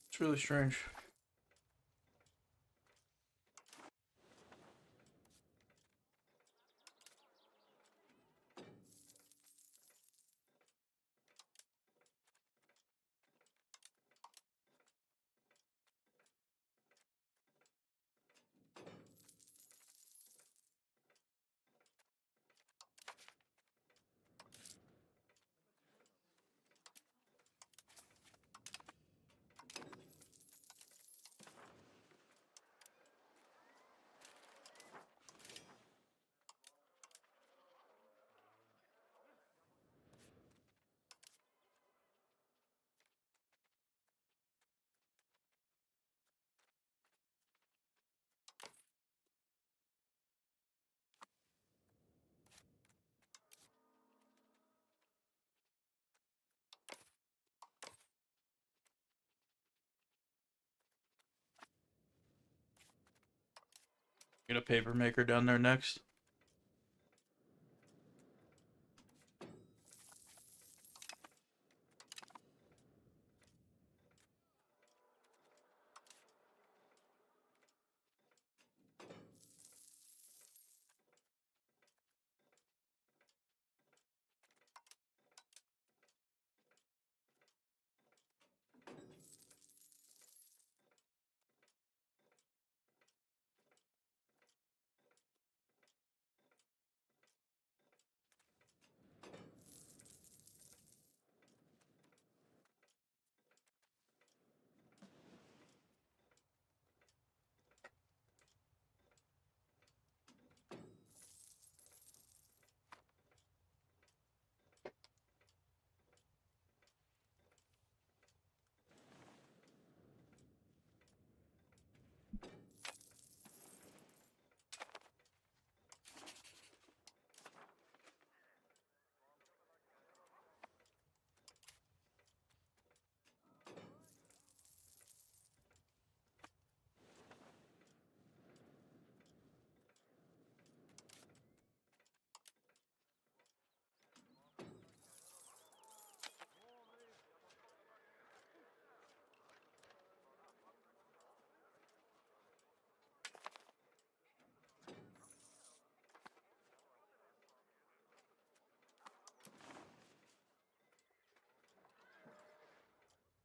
It's really strange. Get a paper maker down there next.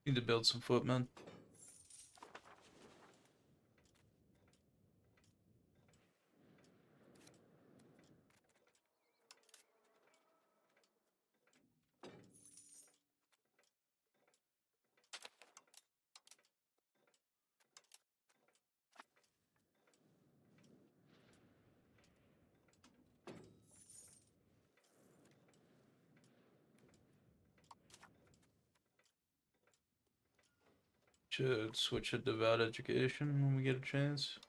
Need to build some footmen. Should switch to devout education when we get a chance.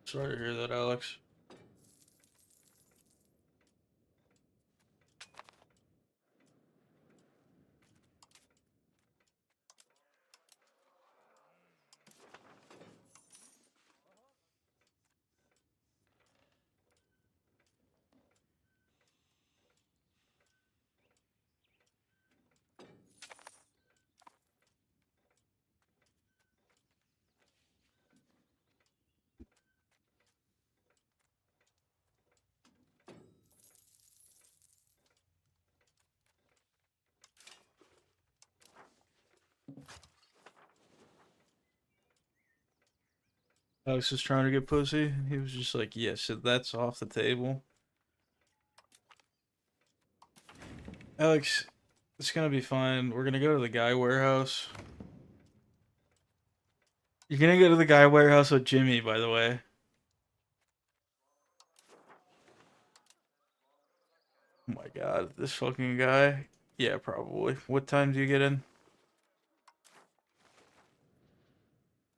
Sorry to hear that, Alex. Alex was trying to get pussy. He was just like, yes, that's off the table. Alex, it's gonna be fine. We're gonna go to the guy warehouse. You're gonna go to the guy warehouse with Jimmy, by the way. Oh my god, this fucking guy. Yeah, probably. What time do you get in?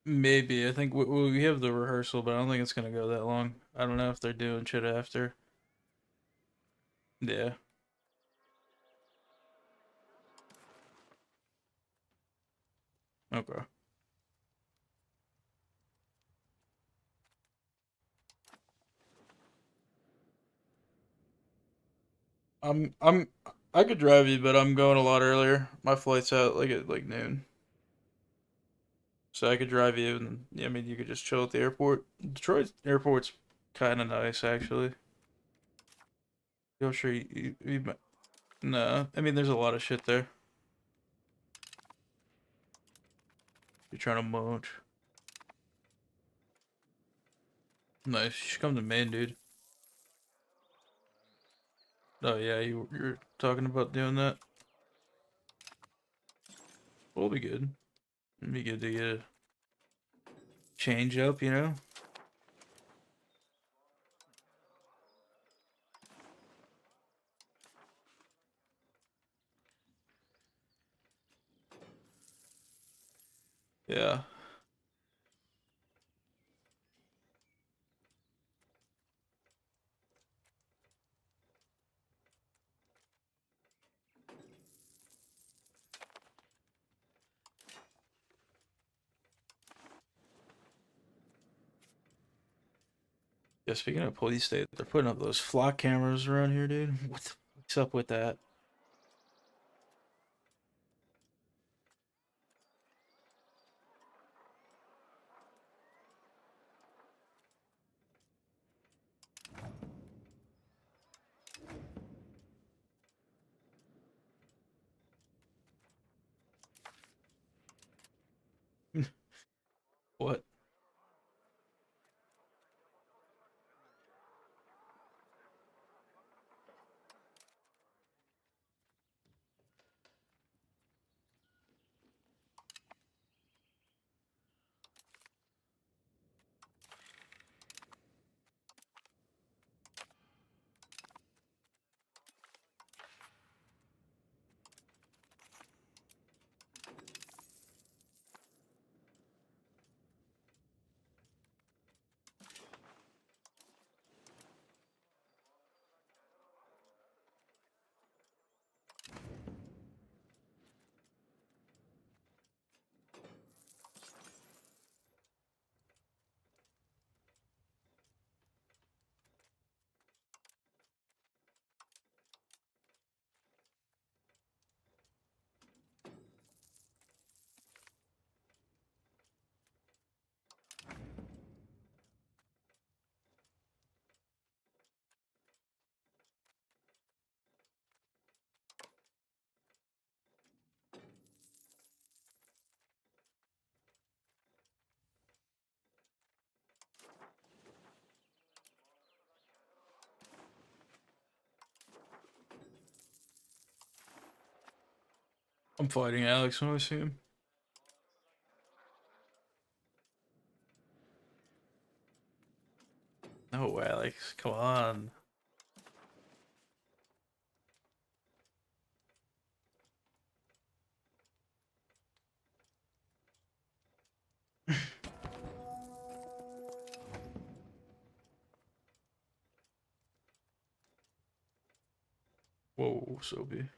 Maybe. I think we have the rehearsal, but I don't think it's gonna go that long. I don't know if they're doing shit after. Yeah. Okay. I'm I could drive you, but I'm going a lot earlier. My flight's out like at like noon. So I could drive you and yeah, I mean you could just chill at the airport. Detroit airport's kind of nice actually. I'm sure no, I mean there's a lot of shit there. You're trying to munch. Nice. You should come to Maine, dude. Oh yeah, you're talking about doing that. We'll be good. It'd be good to get a change up, you know? Yeah. Yeah, speaking of police state, they're putting up those flock cameras around here, dude. What the fuck's up with that? I'm fighting Alex when I see him. No, Alex, come on. Whoa, Sobe.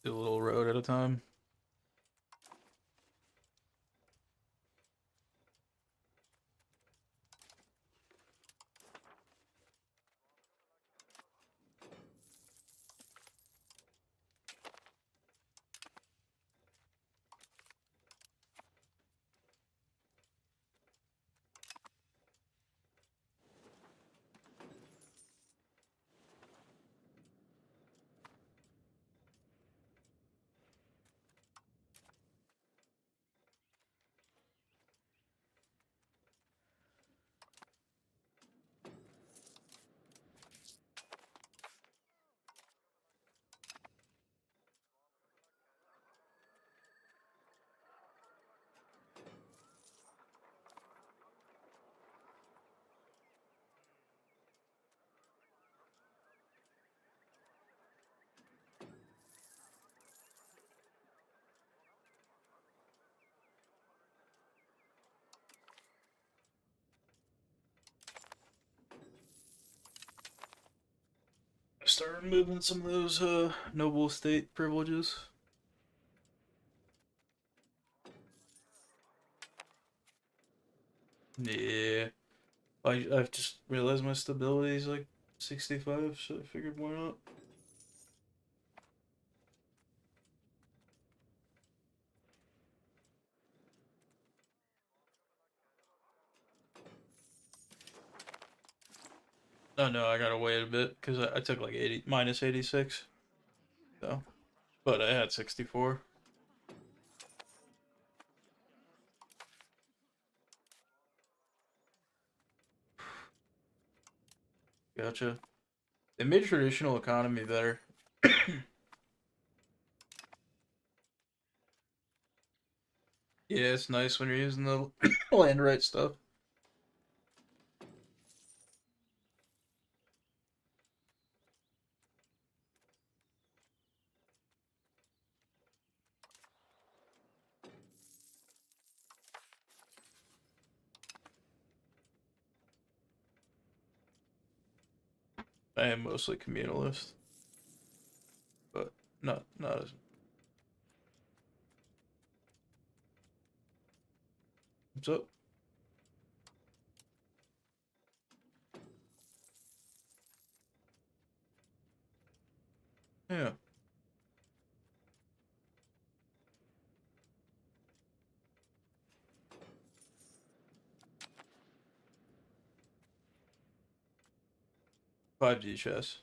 Do a little road at a time. Start removing some of those noble estate privileges. Yeah. I've just realized my stability is like 65, so I figured why not. Oh no, I gotta wait a bit because I took like 80 minus 86. So, but I had 64. Gotcha. They made traditional economy better. Yeah, it's nice when you're using the land right stuff. I am mostly communalist, but not as. What's up? Yeah, 5G chess.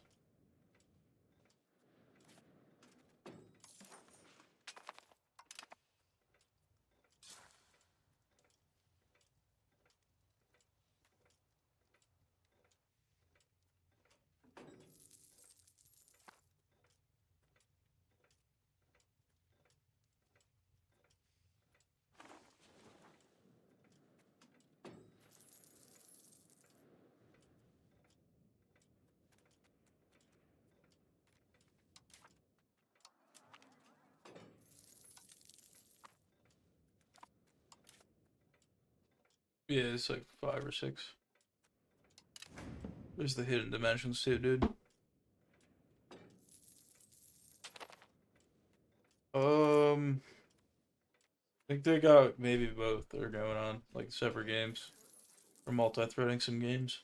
Yeah, it's like 5 or 6. There's the hidden dimensions too, dude. I think they got maybe both that are going on, like separate games. Or multi-threading some games.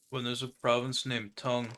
When there's a province named Tongue.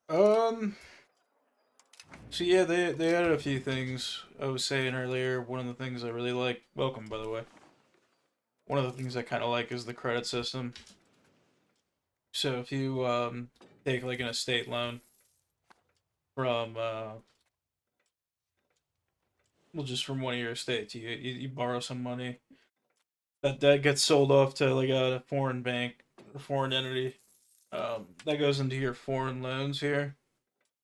So yeah, they added a few things. I was saying earlier, one of the things I really like. Welcome, by the way. One of the things I kind of like is the credit system. So if you take like an estate loan from well, just from one of your estates, you borrow some money that gets sold off to like a foreign bank, a foreign entity. That goes into your foreign loans here,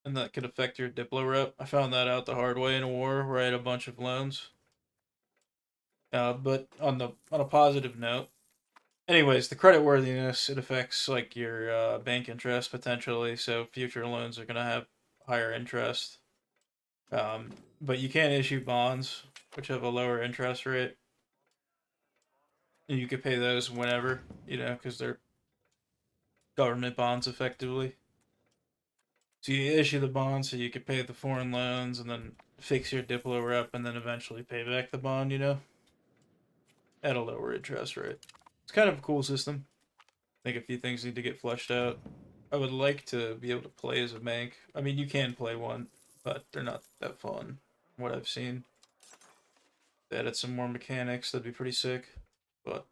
and that could affect your Diplo rep. I found that out the hard way in a war where I had a bunch of loans. But on a positive note, anyways, the credit worthiness, it affects like your bank interest potentially. So future loans are gonna have higher interest. Um, but you can't issue bonds which have a lower interest rate, and you could pay those whenever, because they're government bonds effectively. So you issue the bond so you could pay the foreign loans and then fix your Diplo rep and then eventually pay back the bond, at a lower interest rate. It's kind of a cool system. I think a few things need to get fleshed out. I would like to be able to play as a bank. I mean, you can play one, but they're not that fun. What I've seen. They added some more mechanics, that'd be pretty sick. But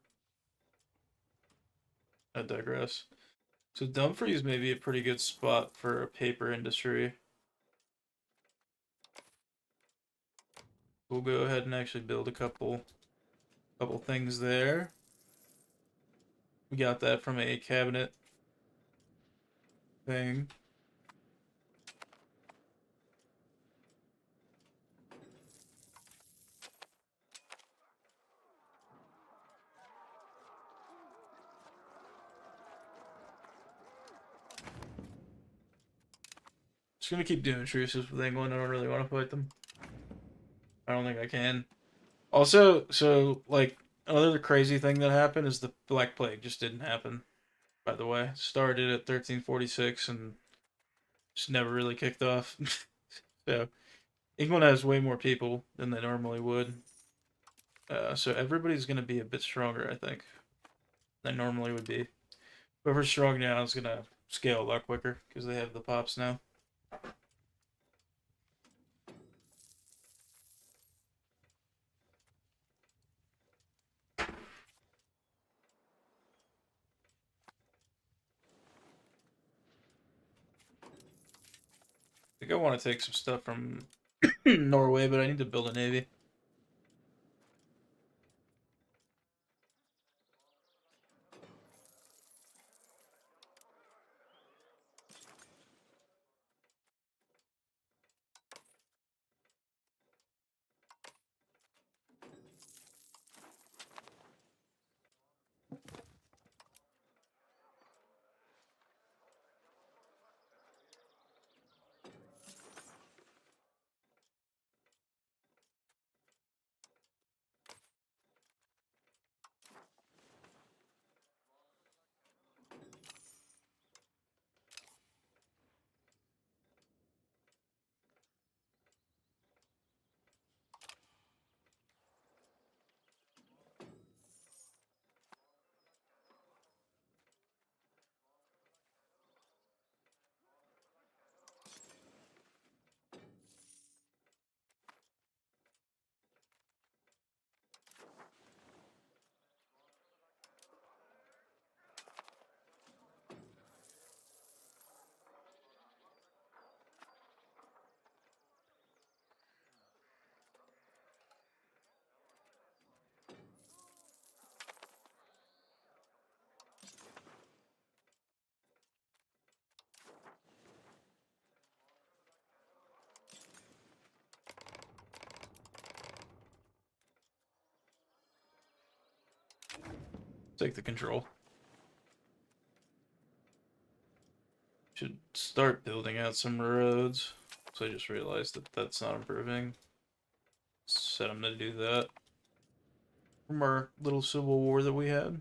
I digress. So Dumfries may be a pretty good spot for a paper industry. We'll go ahead and actually build a couple things there. We got that from a cabinet thing. Just gonna keep doing truces with England. I don't really want to fight them. I don't think I can. Also, so like another crazy thing that happened is the Black Plague just didn't happen. By the way, started at 1346 and just never really kicked off. So England has way more people than they normally would. So everybody's gonna be a bit stronger, I think, than normally would be. Whoever's strong now is gonna scale a lot quicker because they have the pops now. I think I want to take some stuff from Norway, but I need to build a navy. Take the control. Should start building out some roads. So I just realized that that's not improving. Set them to do that from our little civil war that we had.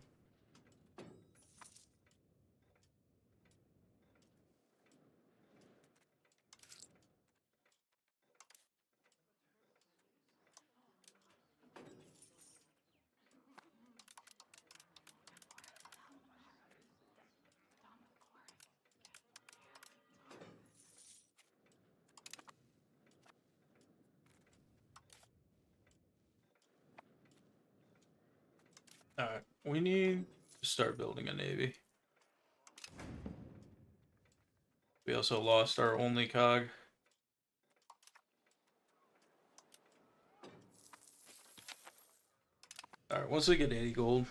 Alright, we need to start building a navy. We also lost our only cog. Alright, once we get 80 gold.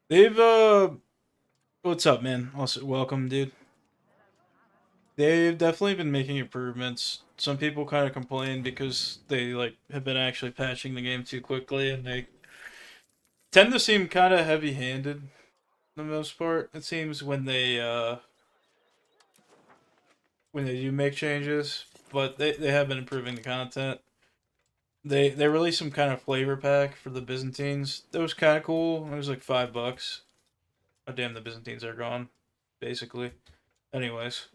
They've, what's up, man? Also, welcome, dude. They've definitely been making improvements. Some people kind of complain because they, like, have been actually patching the game too quickly, and they tend to seem kind of heavy-handed for the most part. It seems when they do make changes, but they have been improving the content. They released some kind of flavor pack for the Byzantines. That was kind of cool. It was like $5. Oh damn, the Byzantines are gone, basically. Anyways,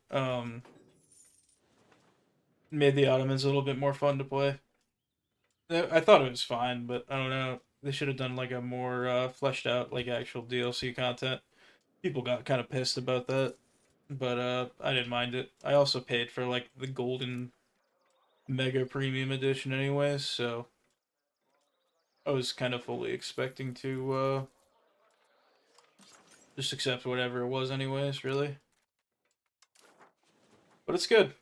made the Ottomans a little bit more fun to play. I thought it was fine, but I don't know. They should have done like a more fleshed out like actual DLC content. People got kind of pissed about that, but I didn't mind it. I also paid for like the golden mega premium edition anyways, so I was kind of fully expecting to just accept whatever it was anyways, really. But it's good.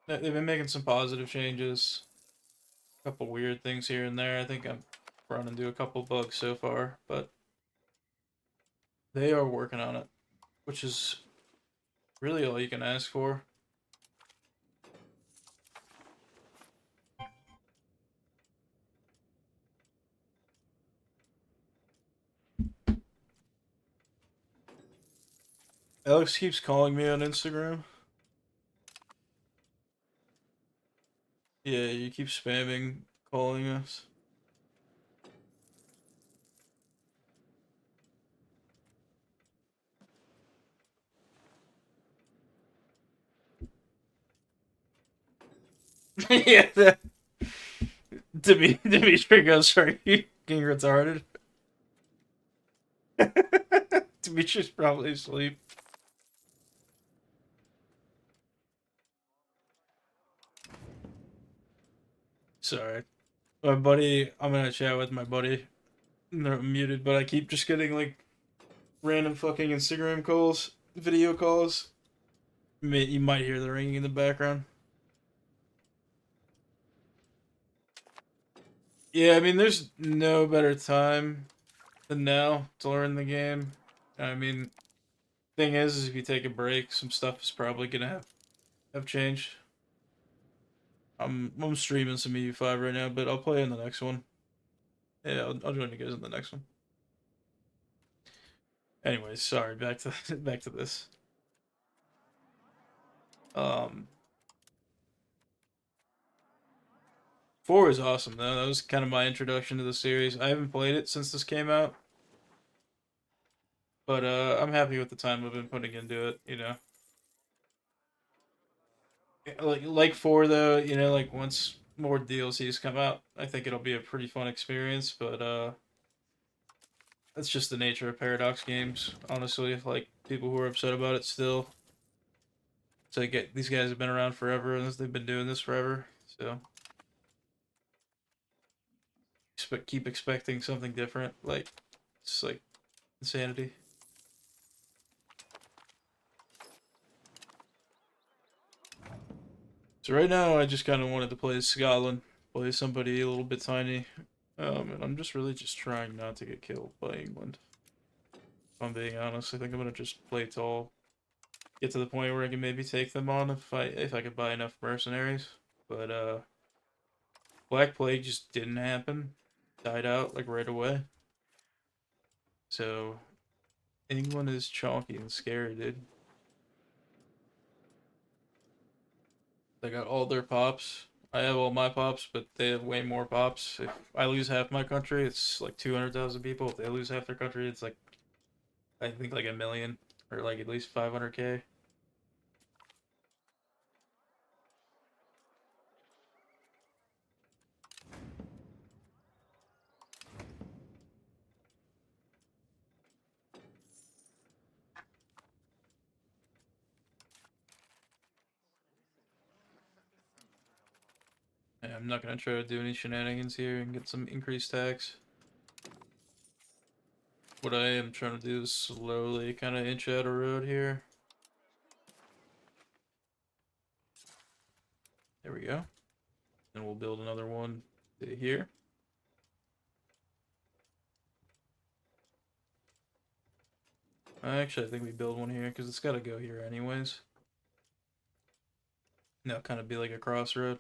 They've been making some positive changes. A couple weird things here and there. I think I'm run into a couple bugs so far, but they are working on it, which is really all you can ask for. Alex keeps calling me on Instagram. Yeah, you keep spamming calling us. Yeah, Dimitri goes, are you getting retarded? Dimitri's probably asleep. Sorry. My buddy, I'm gonna chat with my buddy. They're muted, but I keep just getting like random fucking Instagram calls, video calls. You might hear the ringing in the background. Yeah, I mean, there's no better time than now to learn the game. I mean, thing is if you take a break, some stuff is probably gonna have changed. I'm streaming some EU5 right now, but I'll play in the next one. Yeah, I'll join you guys in the next one. Anyways, sorry. Back to back to this. Um, 4 is awesome though. That was kind of my introduction to the series. I haven't played it since this came out, but I'm happy with the time I've been putting into it. You know, like 4 though. You know, like once more DLCs come out, I think it'll be a pretty fun experience. But that's just the nature of Paradox games. Honestly, like people who are upset about it still. So these guys have been around forever, and they've been doing this forever. So keep expecting something different. Like it's like insanity. So right now, I just kind of wanted to play as Scotland, play somebody a little bit tiny, and I'm just really just trying not to get killed by England. If I'm being honest, I think I'm gonna just play tall, get to the point where I can maybe take them on if I could buy enough mercenaries. But Black Plague just didn't happen. Died out like right away. So England is chonky and scary, dude. They got all their pops. I have all my pops, but they have way more pops. If I lose half my country, it's like 200,000 people. If they lose half their country, it's like, I think like a million or like at least 500K. Yeah, I'm not gonna try to do any shenanigans here and get some increased tax. What I am trying to do is slowly kind of inch out a road here. There we go. And we'll build another one here. Actually, I think we build one here because it's got to go here anyways. Now kind of be like a crossroad.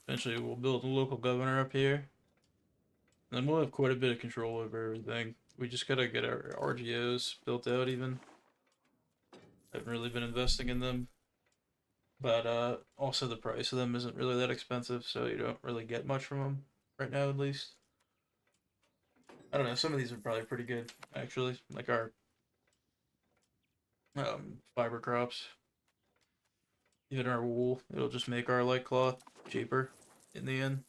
Eventually, we'll build a local governor up here. And then we'll have quite a bit of control over everything. We just gotta get our RGOs built out even. Haven't really been investing in them. But also the price of them isn't really that expensive, so you don't really get much from them right now, at least. I don't know. Some of these are probably pretty good, actually. Like our fiber crops, even our wool. It'll just make our light cloth cheaper in the end.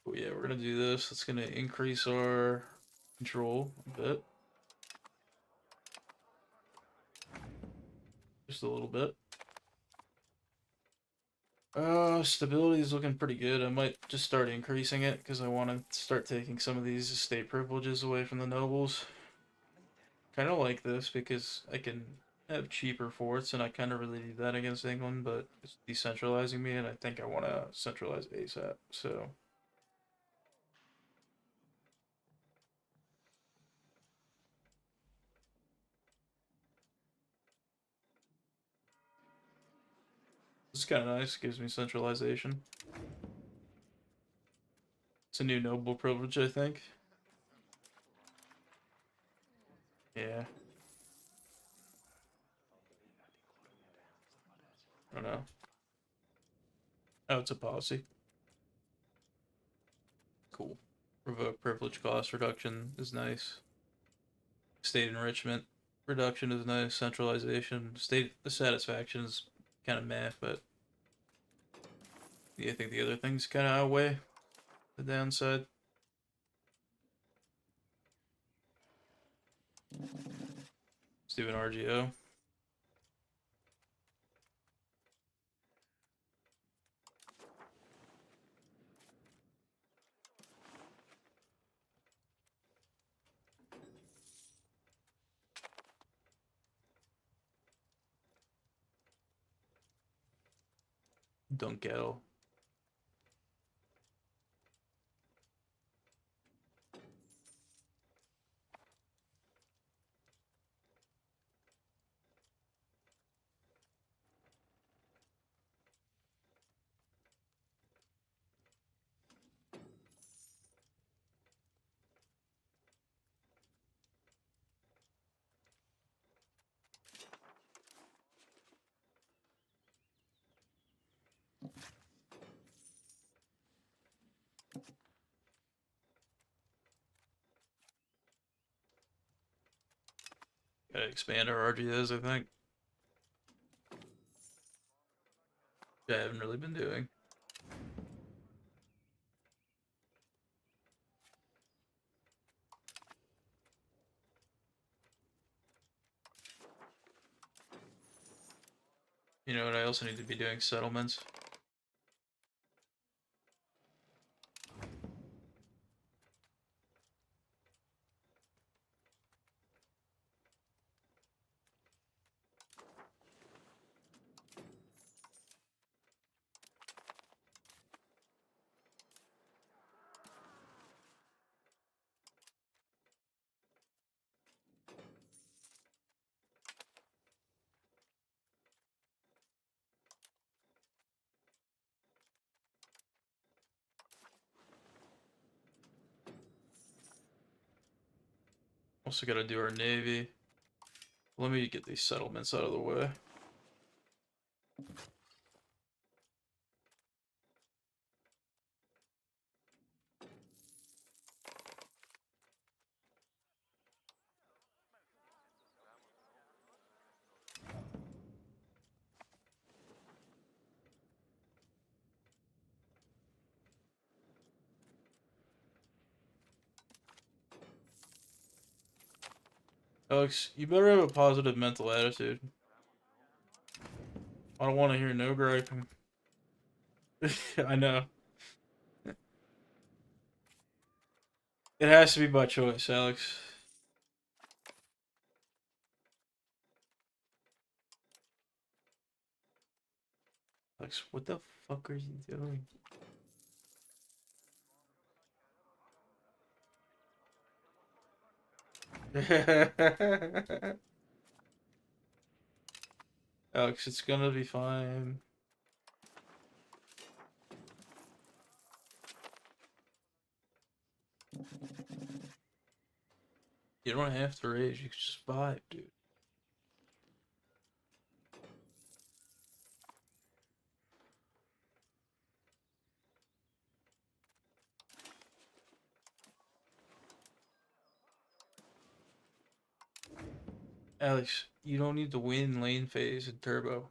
But yeah, we're gonna do this. It's gonna increase our control a bit, just a little bit. Stability is looking pretty good. I might just start increasing it because I want to start taking some of these estate privileges away from the nobles. Kind of like this because I can have cheaper forts, and I kind of really need that against England, but it's decentralizing me, and I think I want to centralize ASAP. So it's kind of nice. Gives me centralization. It's a new noble privilege, I think. Yeah. I don't know. Oh, it's a policy. Cool. Revoke privilege cost reduction is nice. State enrichment reduction is nice. Centralization. State satisfaction is kind of meh, but yeah, I think the other things kind of outweigh the downside. Let's do an RGO. Dunkel. Gotta expand our RGOs, I think. I haven't really been doing. You know what? I also need to be doing settlements. Also gotta do our navy. Let me get these settlements out of the way. Alex, you better have a positive mental attitude. I don't want to hear no griping. I know. It has to be by choice, Alex. Alex, what the fuck are you doing? Alex, it's gonna be fine. You don't have to rage, you can just vibe, dude. Alex, you don't need to win lane phase in turbo.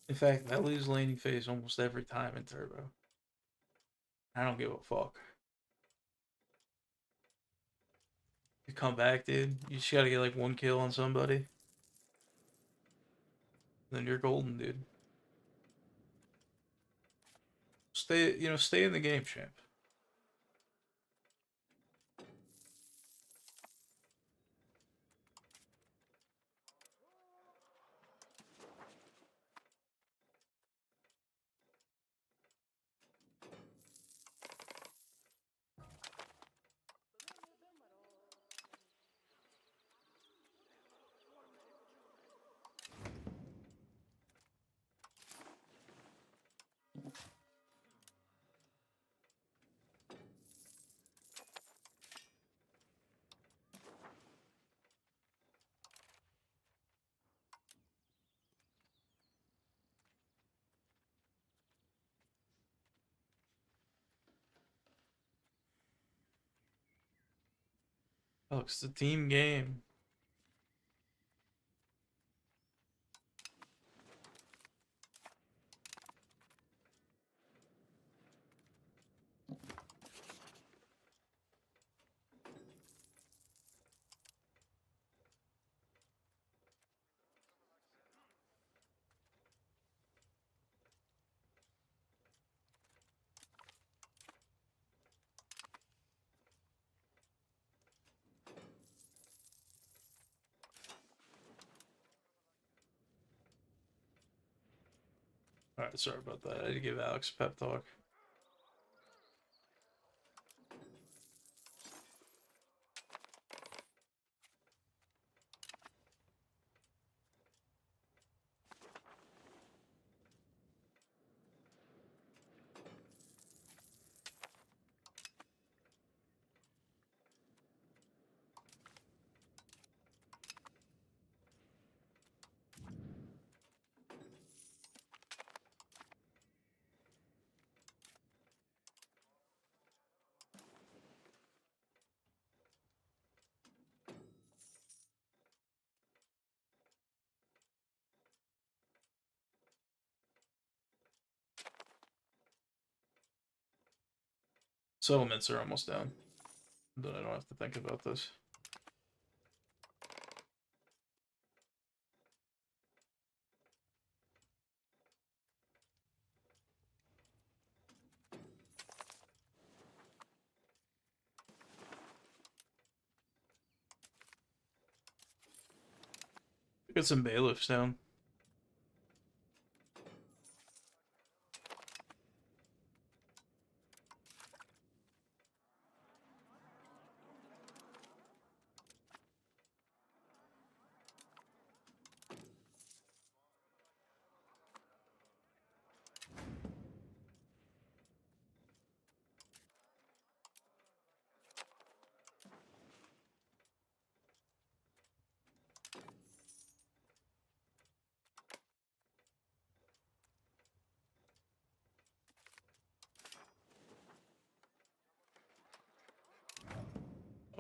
In fact, I lose laning phase almost every time in turbo. I don't give a fuck. You come back, dude. You just gotta get like one kill on somebody. Then you're golden, dude. Stay in the game, champ. Oh, it's the team game. Alright, sorry about that. I had to give Alex a pep talk. Settlements are almost down. Then I don't have to think about this. Get some bailiffs down.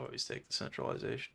Always take the centralization.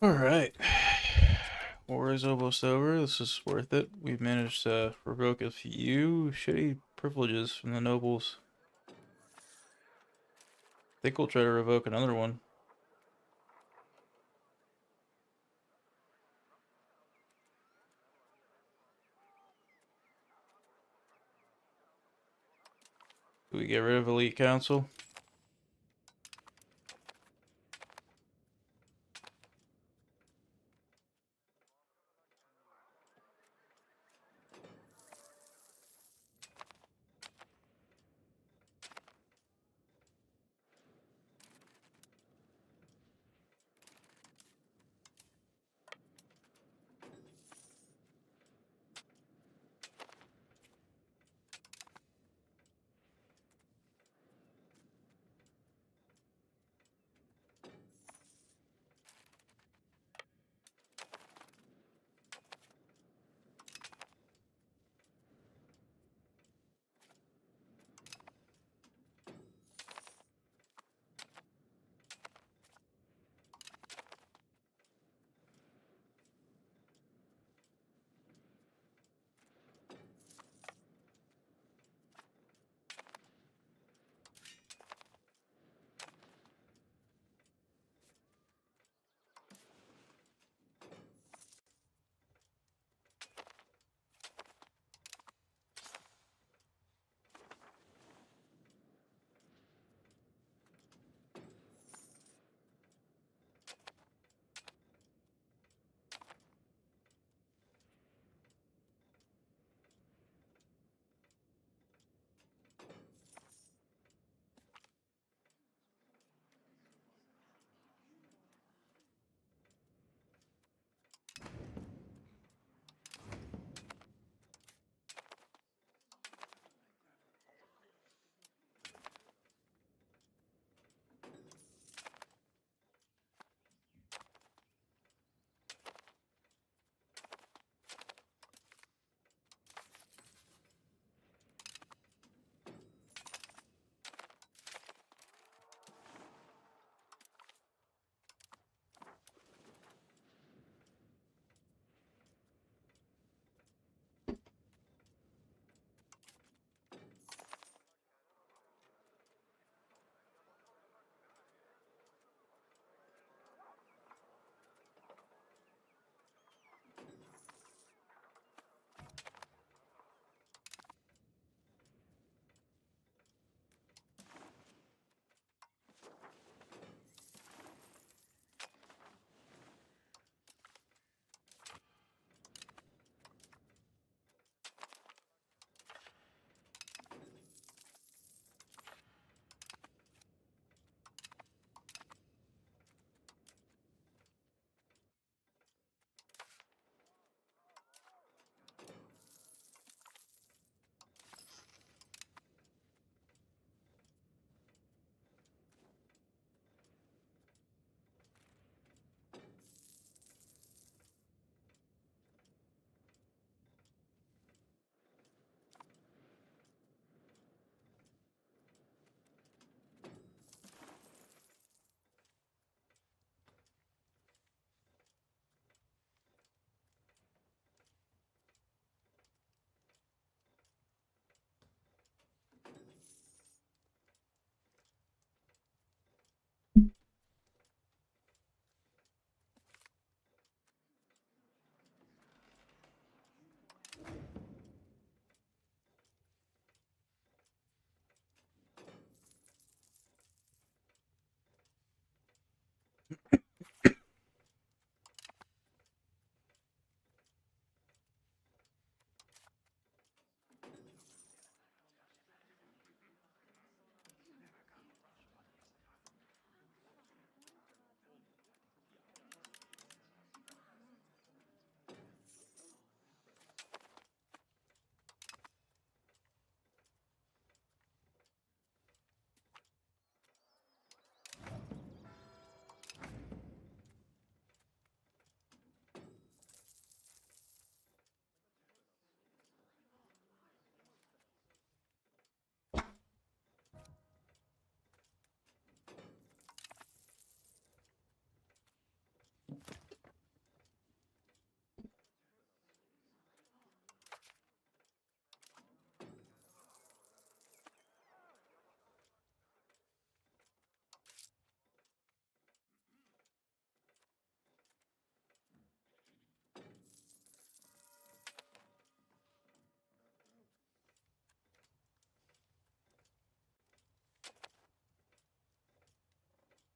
Alright. War is almost over. This is worth it. We've managed to revoke a few shitty privileges from the nobles. I think we'll try to revoke another one. Do we get rid of Elite Council?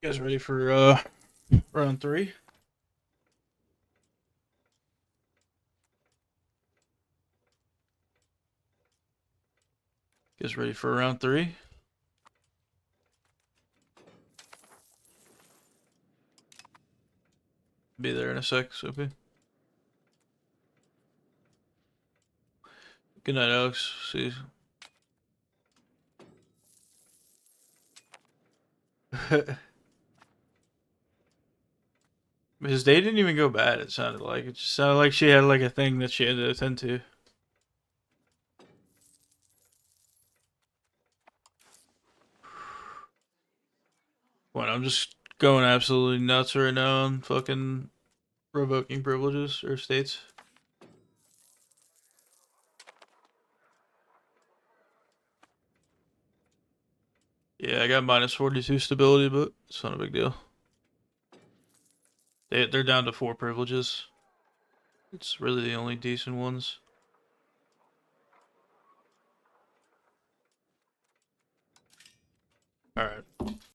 You guys ready for round 3? You guys ready for round 3? Be there in a sec, Soapy. Good night, Alex. See you. His day didn't even go bad, it sounded like. It just sounded like she had like a thing that she had to attend to. What, I'm just going absolutely nuts right now on fucking revoking privileges or states. Yeah, I got minus 42 stability, but it's not a big deal. They're down to 4 privileges. It's really the only decent ones. Alright.